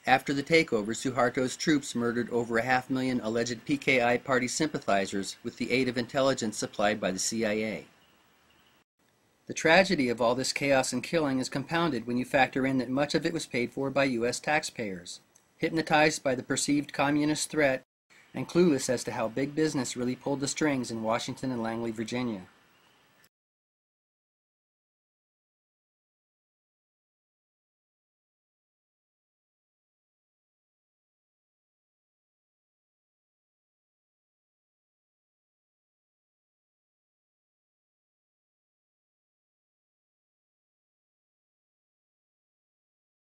After the takeover, Suharto's troops murdered over 500,000 alleged PKI party sympathizers with the aid of intelligence supplied by the CIA. The tragedy of all this chaos and killing is compounded when you factor in that much of it was paid for by U.S. taxpayers, hypnotized by the perceived communist threat and clueless as to how big business really pulled the strings in Washington and Langley, Virginia.